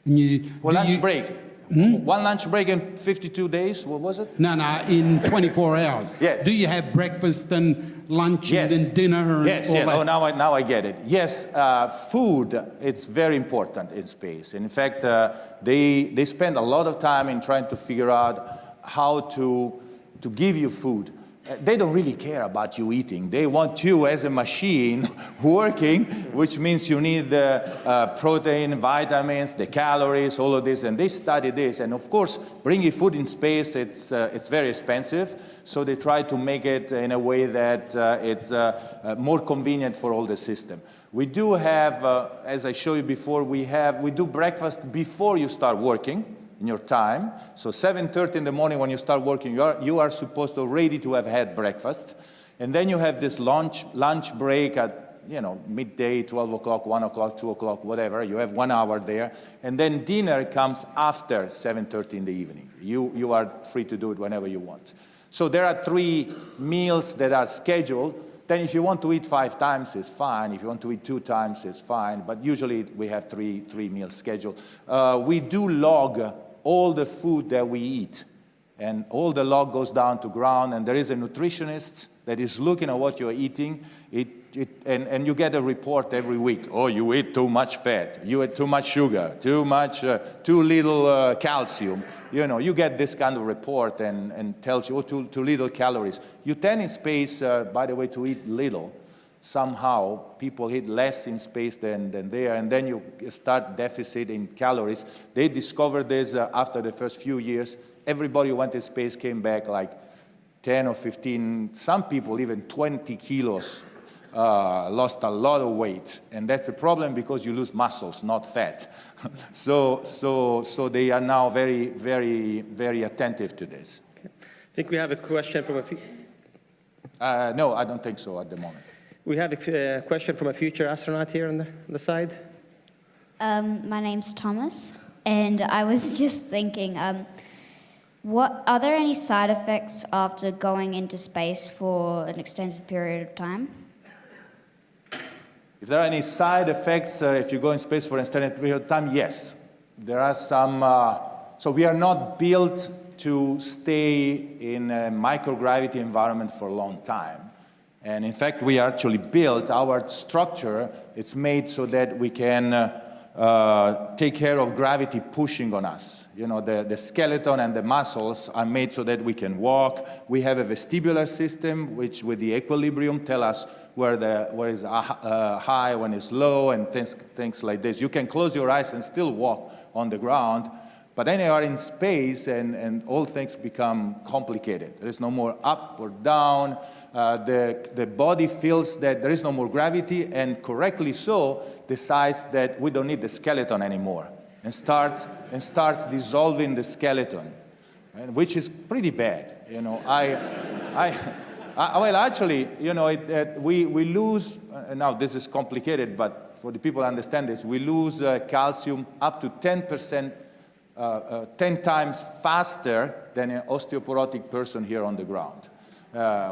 And lunch break? One lunch break in 52 days, what was it? No, in 24 hours. Yes. Do you have breakfast and lunch Yes. and then dinner and yes, all yes. that? Oh, now I get it. Yes, food, it's very important in space. In fact, they spend a lot of time in trying to figure out how to give you food. They don't really care about you eating. They want you as a machine working, which means you need the protein, vitamins, the calories, all of this, and they study this. And of course, bringing food in space, it's very expensive, so they try to make it in a way that it's more convenient for all the system. We do have, as I showed you before, we do breakfast before you start working in your time. So 7:30 in the morning when you start working, you are supposed to already to have had breakfast. And then you have this lunch break at, midday, 12 o'clock, 1 o'clock, 2 o'clock, whatever. You have 1 hour there. And then dinner comes after 7:30 in the evening. You are free to do it whenever you want. So there are 3 meals that are scheduled. Then if you want to eat 5 times, it's fine. If you want to eat 2 times, it's fine. But usually we have 3 meals scheduled. We do log all the food that we eat, and all the log goes down to ground, and there is a nutritionist that is looking at what you're eating, and you get a report every week. Oh, you eat too much fat, you eat too much sugar, too little calcium. You get this kind of report and tells you, oh, too little calories. You tend in space, by the way, to eat little. Somehow, people eat less in space than there, and then you start deficit in calories. They discovered this after the first few years. Everybody who went to space came back like 10 or 15, some people even 20 kilos, lost a lot of weight. And that's a problem because you lose muscles, not fat. So they are now very, very, very attentive to this. Okay. I think we have a question from a... No, I don't think so at the moment. We have a question from a future astronaut here on the side. My name's Thomas, and I was just thinking, are there any side effects after going into space for an extended period of time? If there are any side effects if you go in space for an extended period of time, yes. There are some, so we are not built to stay in a microgravity environment for a long time. And in fact, we actually built our structure. It's made so that we can take care of gravity pushing on us. The skeleton and the muscles are made so that we can walk. We have a vestibular system, which with the equilibrium tell us where is high, when it's low, and things like this. You can close your eyes and still walk on the ground. But then you are in space, and all things become complicated. There is no more up or down. The body feels that there is no more gravity, and correctly so, decides that we don't need the skeleton anymore, and starts dissolving the skeleton, which is pretty bad. Well, actually, we lose. Now this is complicated, but for the people who understand this, we lose calcium up to 10%. 10 times faster than an osteoporotic person here on the ground.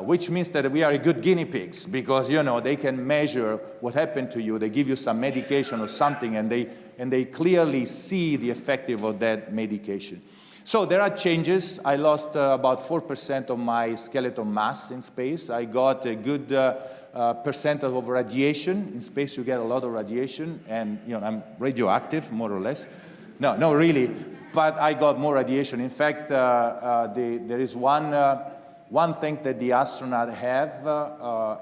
Which means that we are good guinea pigs because, they can measure what happened to you. They give you some medication or something, and they clearly see the effect of that medication. So there are changes. I lost about 4% of my skeletal mass in space. I got a good percent of radiation. In space, you get a lot of radiation, and I'm radioactive, more or less. No, really. But I got more radiation. In fact, there is one thing that the astronauts have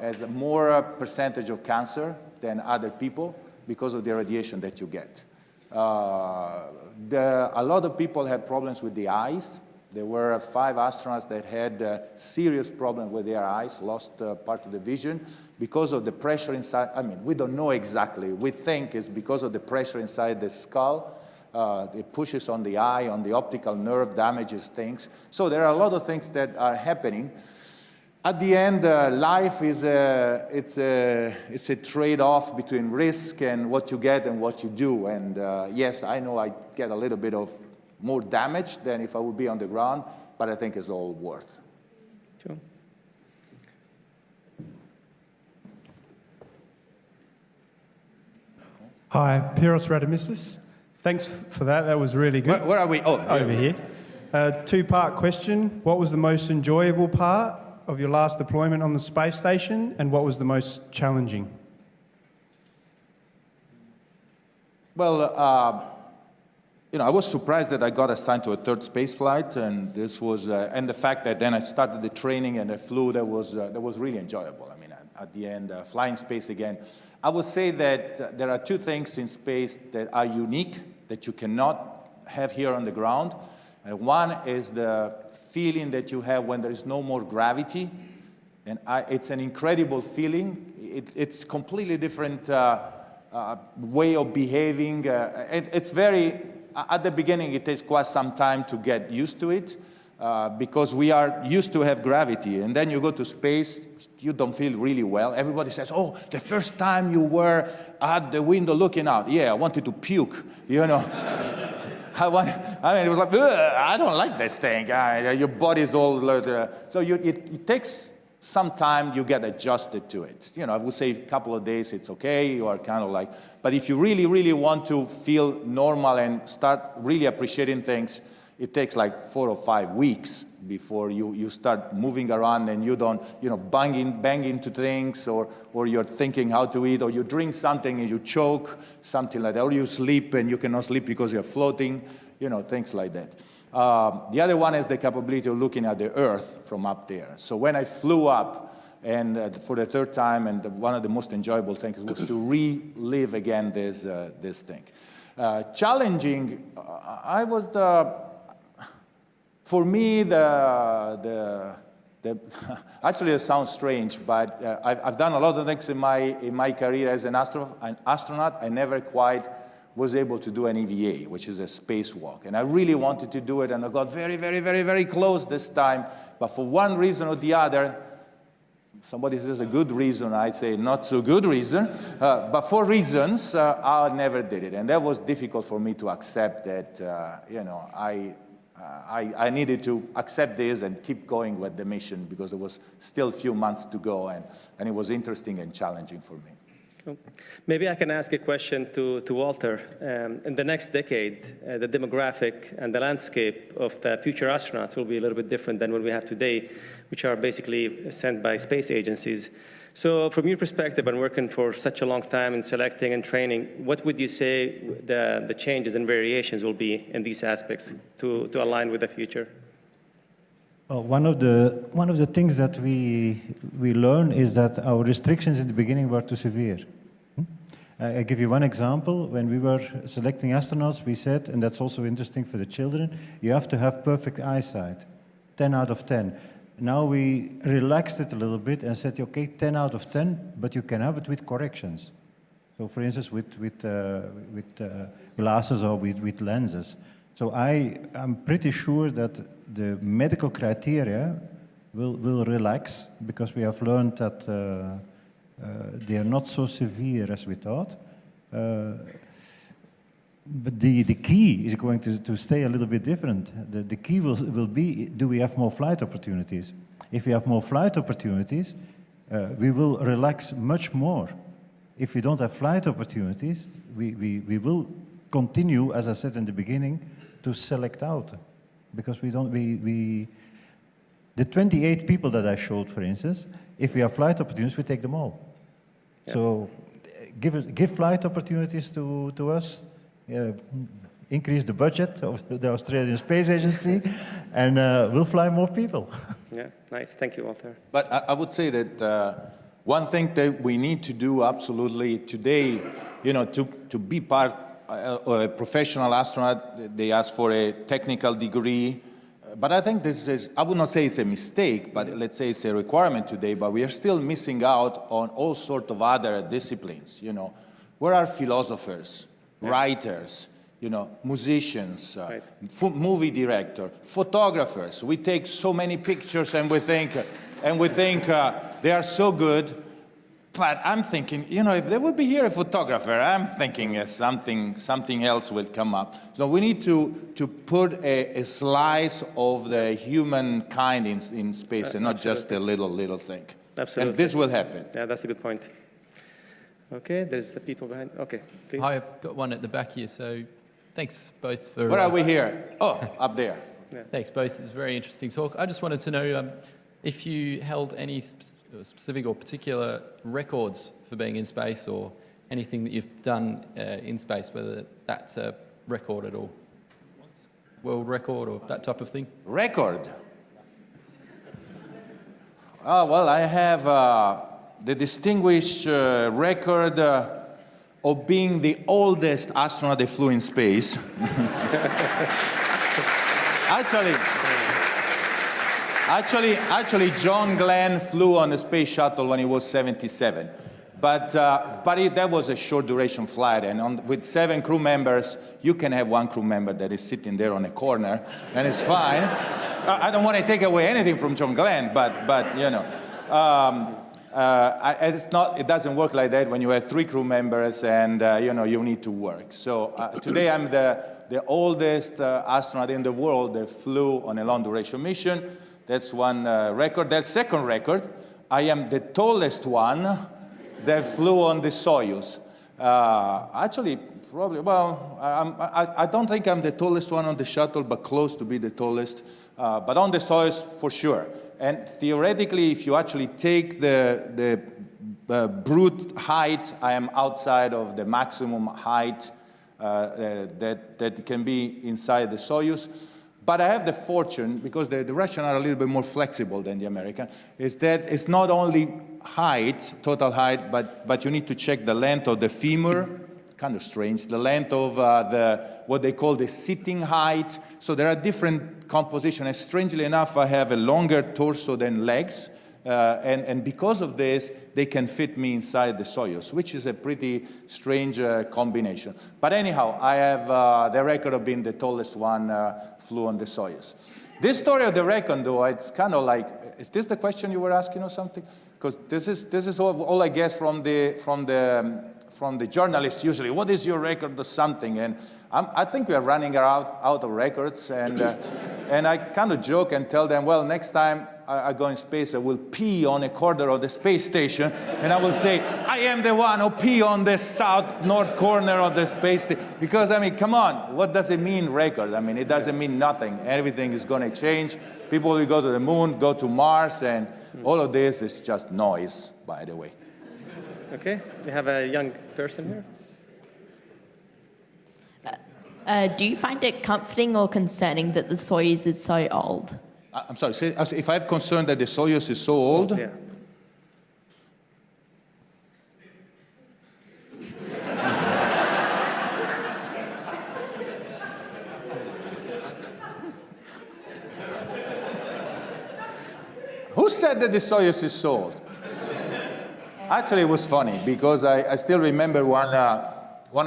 as a more percentage of cancer than other people because of the radiation that you get. A lot of people have problems with the eyes There were 5 astronauts that had serious problems with their eyes, lost part of the vision because of the pressure inside. I mean, we don't know exactly. We think it's because of the pressure inside the skull. It pushes on the eye, on the optical nerve, damages things. So there are a lot of things that are happening. At the end, life is it's a trade-off between risk and what you get and what you do. And yes, I know I get a little bit of more damage than if I would be on the ground, but I think it's all worth. Sure. Hi, Piros Radamissis. Thanks for that. That was really good. Where are we? Oh, Over here. Two-part question. What was the most enjoyable part of your last deployment on the space station, and what was the most challenging? Well, you know, I was surprised that I got assigned to a 3rd space flight, and this was, and the fact that then I started the training and I flew, that was really enjoyable. I mean, at the end, flying space again. I would say that there are 2 things in space that are unique, that you cannot have here on the ground. One is the feeling that you have when there is no more gravity, and it's an incredible feeling. It's completely different way of behaving. It's very, at the beginning, it takes quite some time to get used to it because we are used to have gravity, and then you go to space, you don't feel really well. Everybody says, oh, the first time you were at the window looking out. Yeah, I wanted to puke, you know. I mean, it was like, I don't like this thing. Your body's all, so it takes some time, you get adjusted to it. You know, I would say a couple of days, it's okay, you are kind of like, but if you really, really want to feel normal and start really appreciating things, it takes like 4 or 5 weeks before you start moving around and you don't, you know, bang into things, or you're thinking how to eat, or you drink something and you choke, something like that, or you sleep and you cannot sleep because you're floating, you know, things like that. The other one is the capability of looking at the Earth from up there. So when I flew up, and for the 3rd time, and one of the most enjoyable things was to relive again this thing. Challenging, I was for me, actually it sounds strange, but I've done a lot of things in my career as an astronaut. I never quite was able to do an EVA, which is a spacewalk. And I really wanted to do it, and I got very, very, very, very close this time. But for one reason or the other, somebody says a good reason, I say not so good reason, but for reasons, I never did it. And that was difficult for me to accept that, you know, I needed to accept this and keep going with the mission because there was still a few months to go, and it was interesting and challenging for me. Maybe I can ask a question to Walter. In the next decade, the demographic and the landscape of the future astronauts will be a little bit different than what we have today, which are basically sent by space agencies. So from your perspective, and working for such a long time in selecting and training, what would you say the changes and variations will be in these aspects to align with the future? Well, one of the things that we learn is that our restrictions in the beginning were too severe. I give you one example. When we were selecting astronauts, we said, and that's also interesting for the children, you have to have perfect eyesight, 10 out of 10. Now we relaxed it a little bit and said, okay, 10 out of 10, but you can have it with corrections. So for instance, with glasses or with lenses. So I'm pretty sure that the medical criteria will relax because we have learned that they are not so severe as we thought. But the key is going to stay a little bit different. The key will be, do we have more flight opportunities? If we have more flight opportunities, we will relax much more. If we don't have flight opportunities, we will continue, as I said in the beginning, to select out. Because the 28 people that I showed, for instance, if we have flight opportunities, we take them all. Yeah. So give flight opportunities to us, increase the budget of the Australian Space Agency, and we'll fly more people. Yeah, nice. Thank you, Walter. But I would say that one thing that we need to do absolutely today, you know, to be part of a professional astronaut, they ask for a technical degree, but I think this is, I would not say it's a mistake, but let's say it's a requirement today, but we are still missing out on all sorts of other disciplines, you know. Where are philosophers, writers, you know, musicians, movie director, photographers? We take so many pictures and we think they are so good. But I'm thinking, you know, if there would be here a photographer, I'm thinking something else will come up. So we need to put a slice of the humankind in space and not just a little thing. Absolutely. And this will happen. Yeah, that's a good point. Okay, there's the people behind. Okay, please. Hi, I've got one at the back here, so thanks both for... Where are we here? Oh, up there. Yeah. Thanks both, it's a very interesting talk. I just wanted to know if you held any specific or particular records for being in space, or anything that you've done in space, whether that's a record at all. World record or that type of thing? Record? Oh, well, I have the distinguished record of being the oldest astronaut that flew in space. Actually, John Glenn flew on the space shuttle when he was 77. But that was a short duration flight, and with 7 crew members, you can have 1 crew member that is sitting there on a corner, and it's fine. I don't want to take away anything from John Glenn, but you know, it doesn't work like that when you have 3 crew members and you know, you need to work. So today I'm the oldest astronaut in the world that flew on a long duration mission. That's one record. That second record, I am the tallest one that flew on the Soyuz. Actually, probably, well, I don't think I'm the tallest one on the shuttle, but close to be the tallest. But on the Soyuz, for sure. And theoretically, if you actually take the brute height, I am outside of the maximum height that can be inside the Soyuz. But I have the fortune, because the Russians are a little bit more flexible than the American, is that it's not only height, total height, but you need to check the length of the femur, kind of strange, the length of what they call the sitting height. So there are different compositions. And strangely enough, I have a longer torso than legs. And because of this, they can fit me inside the Soyuz, which is a pretty strange combination. But anyhow, I have the record of being the tallest one flew on the Soyuz. This story of the record, though, it's kind of like, is this the question you were asking or something? Because this is all I guess from the journalists usually. What is your record or something? And I think we are running out of records, and I kind of joke and tell them, well, next time I go in space, I will pee on a corner of the space station, and I will say, I am the one who pee on the north corner of the space station. Because, I mean, come on, what does it mean, record? I mean, it doesn't mean nothing. Everything is going to change. People will go to the moon, go to Mars, and all of this is just noise, by the way. Okay, we have a young person here. Do you find it comforting or concerning that the Soyuz is so old? I'm sorry, if I have concern that the Soyuz is so old? Yeah. Who said that the Soyuz is so old? Actually, it was funny, because I still remember one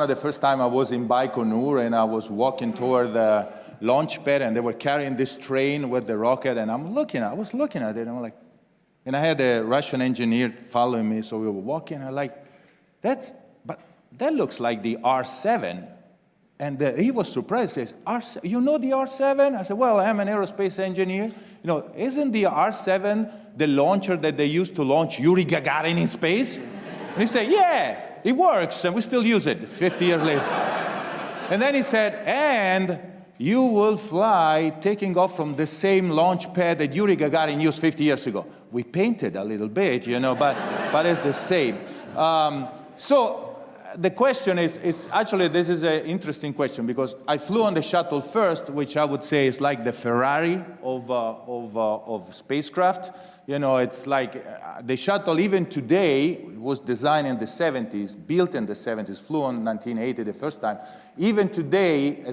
of the first time I was in Baikonur, and I was walking toward the launch pad, and they were carrying this train with the rocket, and I was looking at it, and I'm like, and I had a Russian engineer following me, so we were walking, and I'm like, but that looks like the R7. And he was surprised, he says, you know the R7? I said, well, I'm an aerospace engineer. You know, isn't the R7 the launcher that they used to launch Yuri Gagarin in space? And he said, yeah, it works, and we still use it 50 years later. And then he said, and you will fly taking off from the same launch pad that Yuri Gagarin used 50 years ago. We painted a little bit, you know, but it's the same. So the question is, this is an interesting question, because I flew on the shuttle first, which I would say is like the Ferrari of spacecraft. You know, it's like the shuttle, even today, was designed in the 70s, built in the 70s, flew in 1980 the first time. Even today,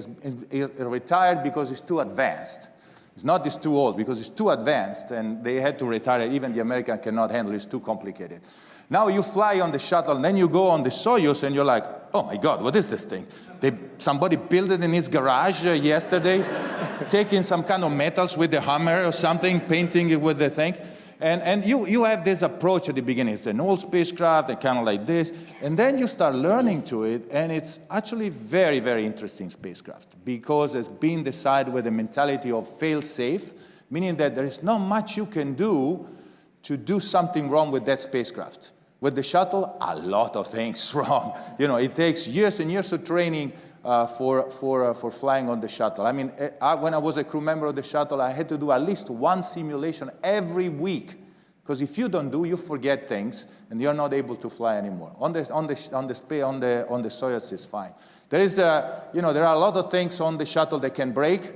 it retired because it's too advanced. It's not it's too old, because it's too advanced, and they had to retire. Even the American cannot handle it. It's too complicated. Now you fly on the shuttle, and then you go on the Soyuz, and you're like, oh my God, what is this thing? Somebody built it in his garage yesterday, taking some kind of metals with the hammer or something, painting it with the thing. And you have this approach at the beginning. It's an old spacecraft, and kind of like this. And then you start learning to it, and it's actually very, very interesting spacecraft, because it's being decided with the mentality of fail-safe, meaning that there is not much you can do to do something wrong with that spacecraft. With the shuttle, a lot of things wrong. It takes years and years of training for flying on the shuttle. I mean, when I was a crew member of the shuttle, I had to do at least one simulation every week, because if you don't do, you forget things, and you're not able to fly anymore. On the Soyuz, it's fine. There are a lot of things on the shuttle that can break,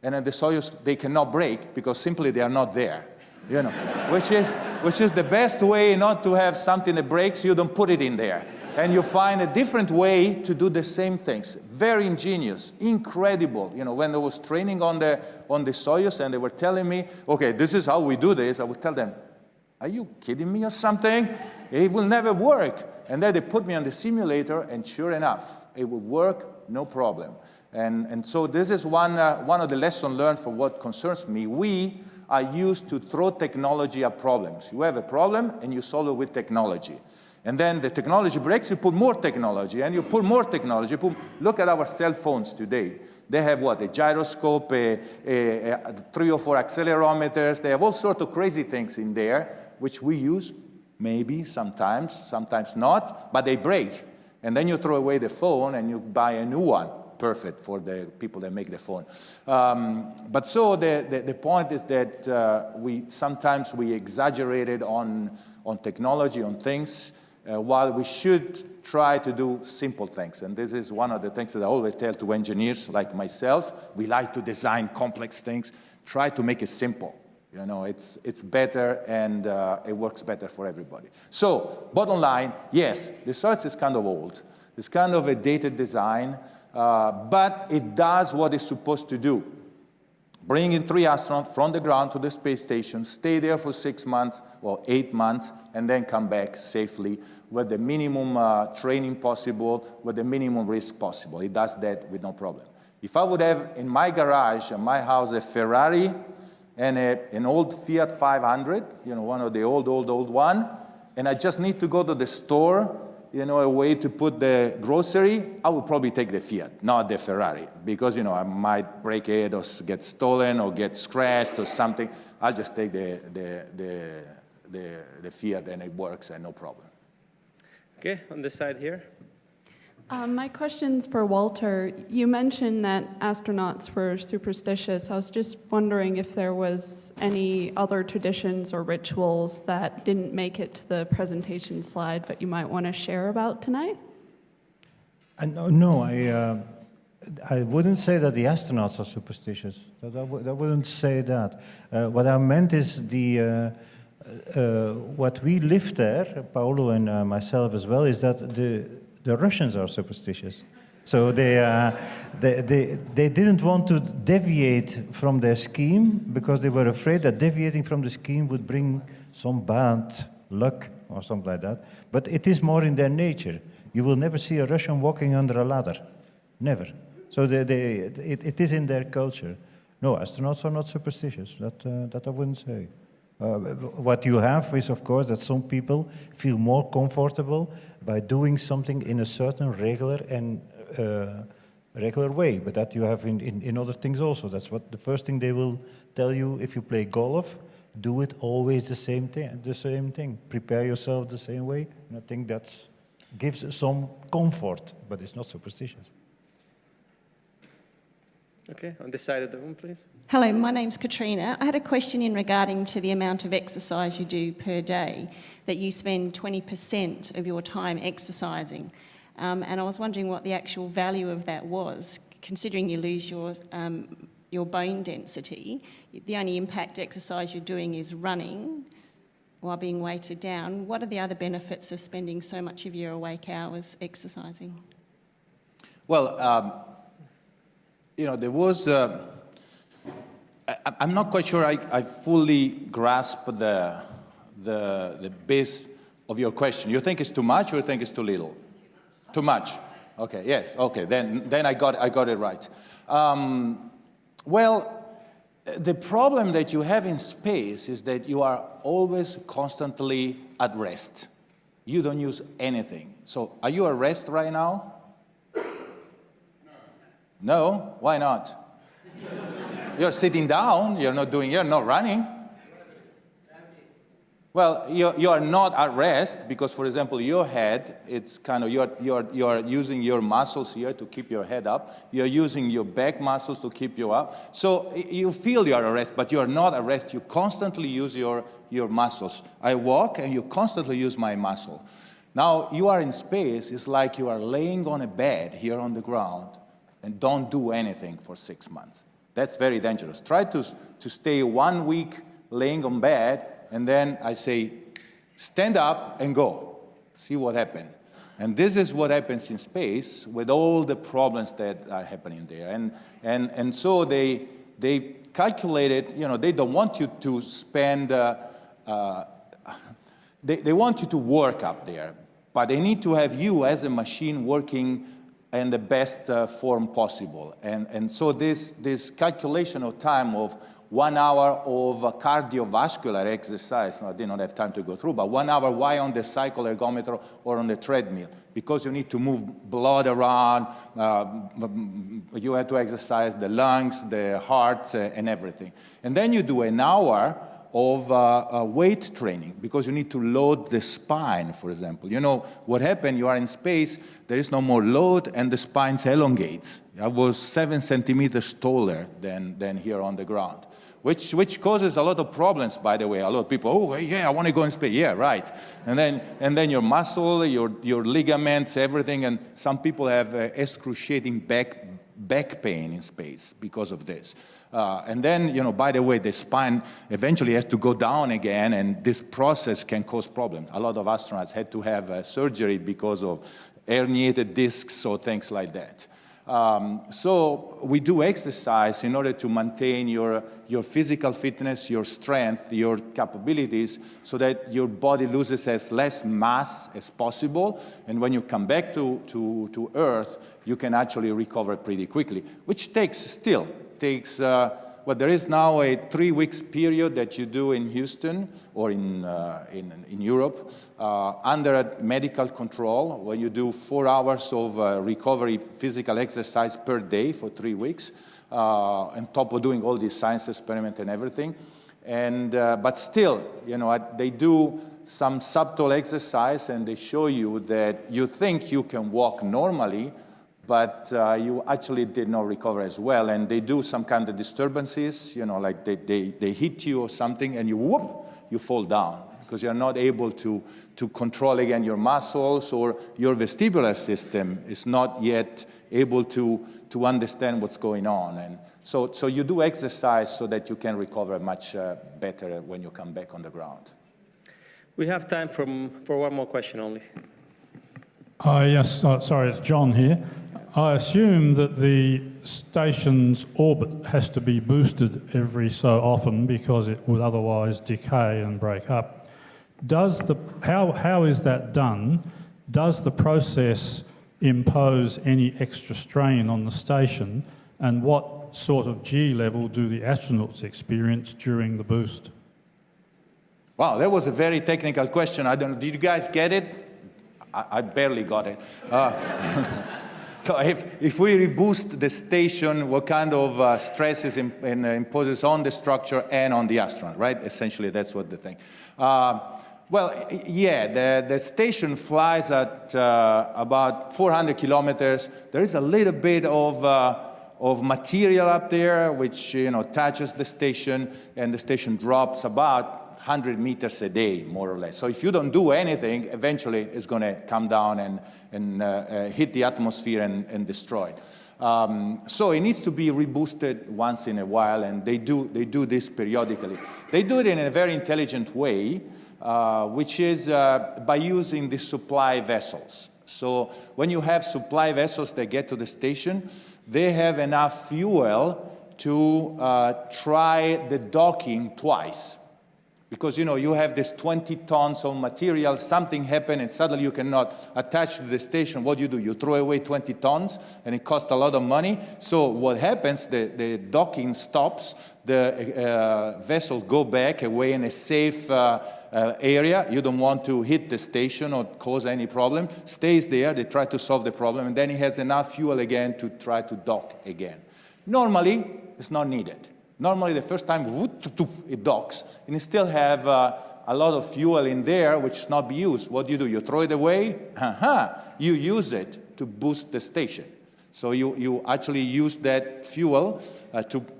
and on the Soyuz they cannot break because simply they are not there. Which is the best way not to have something that breaks. You don't put it in there, and you find a different way to do the same things. Very ingenious, incredible. When I was training on the Soyuz, and they were telling me, okay, this is how we do this, I would tell them, are you kidding me or something? It will never work. And then they put me on the simulator, and sure enough, it would work, no problem. And so this is one of the lessons learned for what concerns me. We are used to throw technology at problems. You have a problem, and you solve it with technology. And then the technology breaks, you put more technology, and you put more technology. Look at our cell phones today. They have what? A gyroscope, 3 or 4 accelerometers. They have all sorts of crazy things in there, which we use maybe sometimes not, but they break. And then you throw away the phone, and you buy a new one. Perfect for the people that make the phone. But so the point is that sometimes we exaggerated on technology, on things, while we should try to do simple things. And this is one of the things that I always tell to engineers like myself. We like to design complex things. Try to make it simple. It's better, and it works better for everybody. So, bottom line, yes, the Soyuz is kind of old. It's kind of a dated design. But it does what it's supposed to do. Bring in 3 astronauts from the ground to the space station, stay there for 6 months or 8 months, and then come back safely with the minimum training possible, with the minimum risk possible. It does that with no problem. If I would have in my garage, in my house, a Ferrari and an old Fiat 500, one of the old one, and I just need to go to the store, a way to put the grocery, I would probably take the Fiat, not the Ferrari, because, I might break it or get stolen or get scratched or something. I'll just take the Fiat, and it works, and no problem. Okay, on this side here. My question's for Walter. You mentioned that astronauts were superstitious. I was just wondering if there was any other traditions or rituals that didn't make it to the presentation slide, but you might want to share about tonight? No, I wouldn't say that the astronauts are superstitious. I wouldn't say that. What I meant is what we live there, Paolo and myself as well, is that the Russians are superstitious. So they didn't want to deviate from their scheme because they were afraid that deviating from the scheme would bring some bad luck or something like that. But it is more in their nature. You will never see a Russian walking under a ladder. Never. So it is in their culture. No, astronauts are not superstitious. That I wouldn't say. What you have is, of course, that some people feel more comfortable by doing something in a certain regular way, but that you have in other things also. That's what the first thing they will tell you if you play golf. Do it always the same thing. Prepare yourself the same way. And I think that gives some comfort, but it's not superstitious. Okay, on this side of the room, please. Hello, my name's Katrina. I had a question in regarding to the amount of exercise you do per day, that you spend 20% of your time exercising. And I was wondering what the actual value of that was, considering you lose your bone density. The only impact exercise you're doing is running while being weighted down. What are the other benefits of spending so much of your awake hours exercising? Well, there was I'm not quite sure I fully grasp the base of your question. You think it's too much or you think it's too little? Too much. Okay, yes, okay, then I got it right. Well, the problem that you have in space is that you are always constantly at rest. You don't use anything. So are you at rest right now? No? Why not? You're sitting down, you're not running. Well, you are not at rest because, for example, your head, it's kind of, you're using your muscles here to keep your head up. You're using your back muscles to keep you up. So you feel you're at rest, but you're not at rest. You constantly use your muscles. I walk and you constantly use my muscle. Now, you are in space. It's like you are laying on a bed here on the ground and don't do anything for 6 months. That's very dangerous. Try to stay 1 week laying on bed, and then I say, stand up and go. See what happens. And this is what happens in space with all the problems that are happening there. And so they calculated, they don't want you to spend, they want you to work up there, but they need to have you as a machine working in the best form possible. And so this calculation of time of 1 hour of cardiovascular exercise, I did not have time to go through, but 1 hour, why on the cycle ergometer or on the treadmill? Because you need to move blood around, you have to exercise the lungs, the heart, and everything. And then you do an hour of weight training, because you need to load the spine, for example. You know what happened, you are in space, there is no more load, and the spine elongates. I was 7 centimeters taller than here on the ground, which causes a lot of problems, by the way. A lot of people, oh, yeah, I want to go in space. Yeah, right. And then your muscle, your ligaments, everything, and some people have excruciating back pain in space because of this. And then, by the way, the spine eventually has to go down again, and this process can cause problems. A lot of astronauts had to have surgery because of herniated discs or things like that. So we do exercise in order to maintain your physical fitness, your strength, your capabilities, so that your body loses as less mass as possible. And when you come back to Earth, you can actually recover pretty quickly, which takes, well, there is now a 3 weeks period that you do in Houston or in Europe under medical control, where you do 4 hours of recovery physical exercise per day for 3 weeks, on top of doing all these science experiments and everything. And but still, they do some subtle exercise, and they show you that you think you can walk normally, but you actually did not recover as well. And they do some kind of disturbances, like they hit you or something, and you fall down, because you're not able to control again your muscles, or your vestibular system is not yet able to understand what's going on. And so you do exercise so that you can recover much better when you come back on the ground. We have time for one more question only. Yes, sorry, it's John here. I assume that the station's orbit has to be boosted every so often, because it would otherwise decay and break up. How is that done? Does the process impose any extra strain on the station, and what sort of G level do the astronauts experience during the boost? Wow, that was a very technical question. I don't know, did you guys get it? I barely got it. If we reboost the station, what kind of stresses imposes on the structure and on the astronaut, right? Essentially, that's what the thing. Well, yeah, the station flies at about 400 kilometers. There is a little bit of material up there which touches the station, and the station drops about 100 meters a day, more or less. So if you don't do anything, eventually it's going to come down and hit the atmosphere and destroy it. So it needs to be reboosted once in a while, and they do this periodically. They do it in a very intelligent way, which is by using the supply vessels. So when you have supply vessels that get to the station, they have enough fuel to try the docking twice. Because, you know, you have this 20 tons of material, something happened, and suddenly you cannot attach to the station. What do? You throw away 20 tons, and it costs a lot of money. So what happens, the docking stops, the vessel go back away in a safe area. You don't want to hit the station or cause any problem. Stays there, they try to solve the problem, and then it has enough fuel again to try to dock again. Normally, it's not needed. Normally, the first time, it docks, and you still have a lot of fuel in there which is not be used. What do? You throw it away? You use it to boost the station. So you actually use that fuel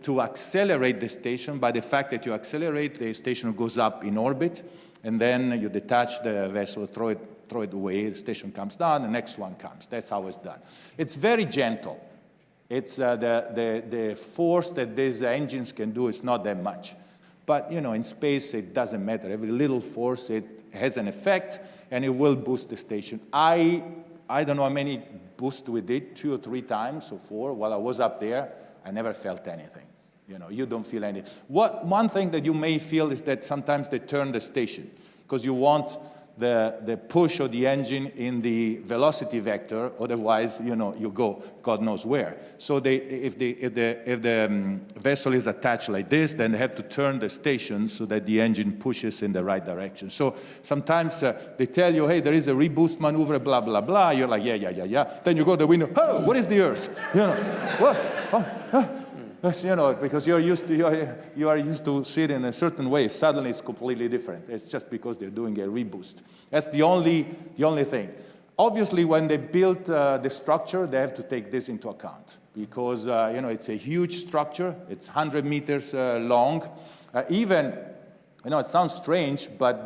to accelerate the station. By the fact that you accelerate, the station goes up in orbit, and then you detach the vessel, throw it away, the station comes down, the next one comes. That's how it's done. It's very gentle. It's the force that these engines can do is not that much. But, you know, in space, it doesn't matter. Every little force, it has an effect, and it will boost the station. I don't know how many boosts we did, 2 or 3 times or 4 while I was up there. I never felt anything. You know, you don't feel anything. One thing that you may feel is that sometimes they turn the station because you want the push of the engine in the velocity vector, otherwise, you know, you go God knows where. So if the vessel is attached like this, then they have to turn the station so that the engine pushes in the right direction. So sometimes they tell you, hey, there is a reboost maneuver, blah, blah, blah. You're like, yeah. Then you go to the window, oh, what is the Earth? You know, what? You know, because you are used to sit in a certain way. Suddenly, it's completely different. It's just because they're doing a reboost. That's the only thing. Obviously, when they built the structure, they have to take this into account because you know, it's a huge structure. It's 100 meters long. Even, you know, it sounds strange, but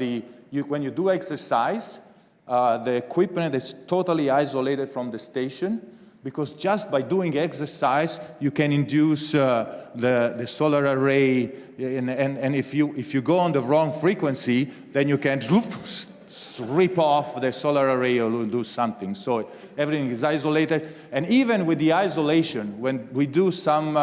when you do exercise, the equipment is totally isolated from the station. Because just by doing exercise, you can induce the solar array, and if you go on the wrong frequency, then you can rip off the solar array or do something. So everything is isolated. And even with the isolation, when we do some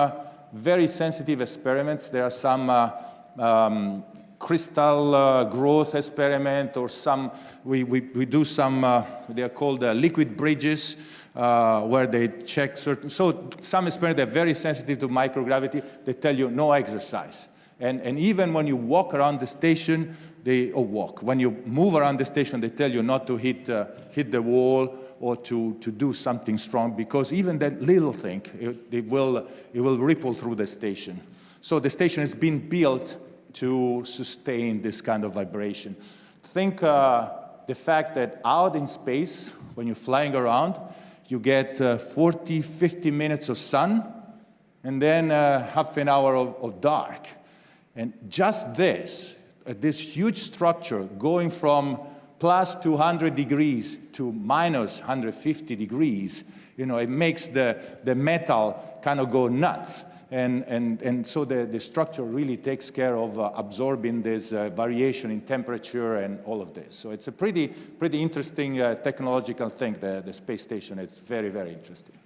very sensitive experiments, there are some crystal growth experiment, or we do some, they are called liquid bridges, where they check certain, so some experiments that are very sensitive to microgravity, they tell you no exercise. And even when you walk around the station, when you move around the station, they tell you not to hit the wall or to do something strong, because even that little thing, it will ripple through the station. So the station has been built to sustain this kind of vibration. Think the fact that out in space, when you're flying around, you get 40, 50 minutes of sun, and then half an hour of dark. And just this huge structure going from plus 200 degrees to minus 150 degrees, you know, it makes the metal kind of go nuts. And so the structure really takes care of absorbing this variation in temperature and all of this. So it's a pretty interesting technological thing, the space station. It's very, very interesting.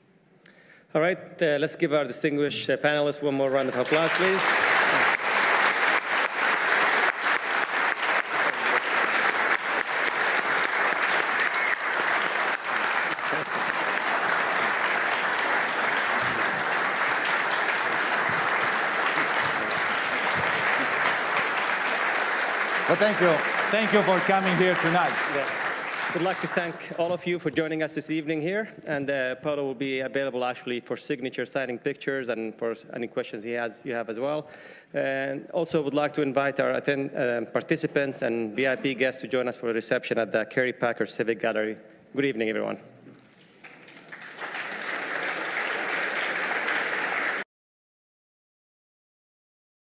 All right, let's give our distinguished panelists one more round of applause, please. Well, thank you for coming here tonight. Yeah. We'd like to thank all of you for joining us this evening here, and Paolo will be available actually for signature signing pictures and for any questions you have as well. And also would like to invite our participants and VIP guests to join us for a reception at the Kerry Packer Civic Gallery. Good evening, everyone.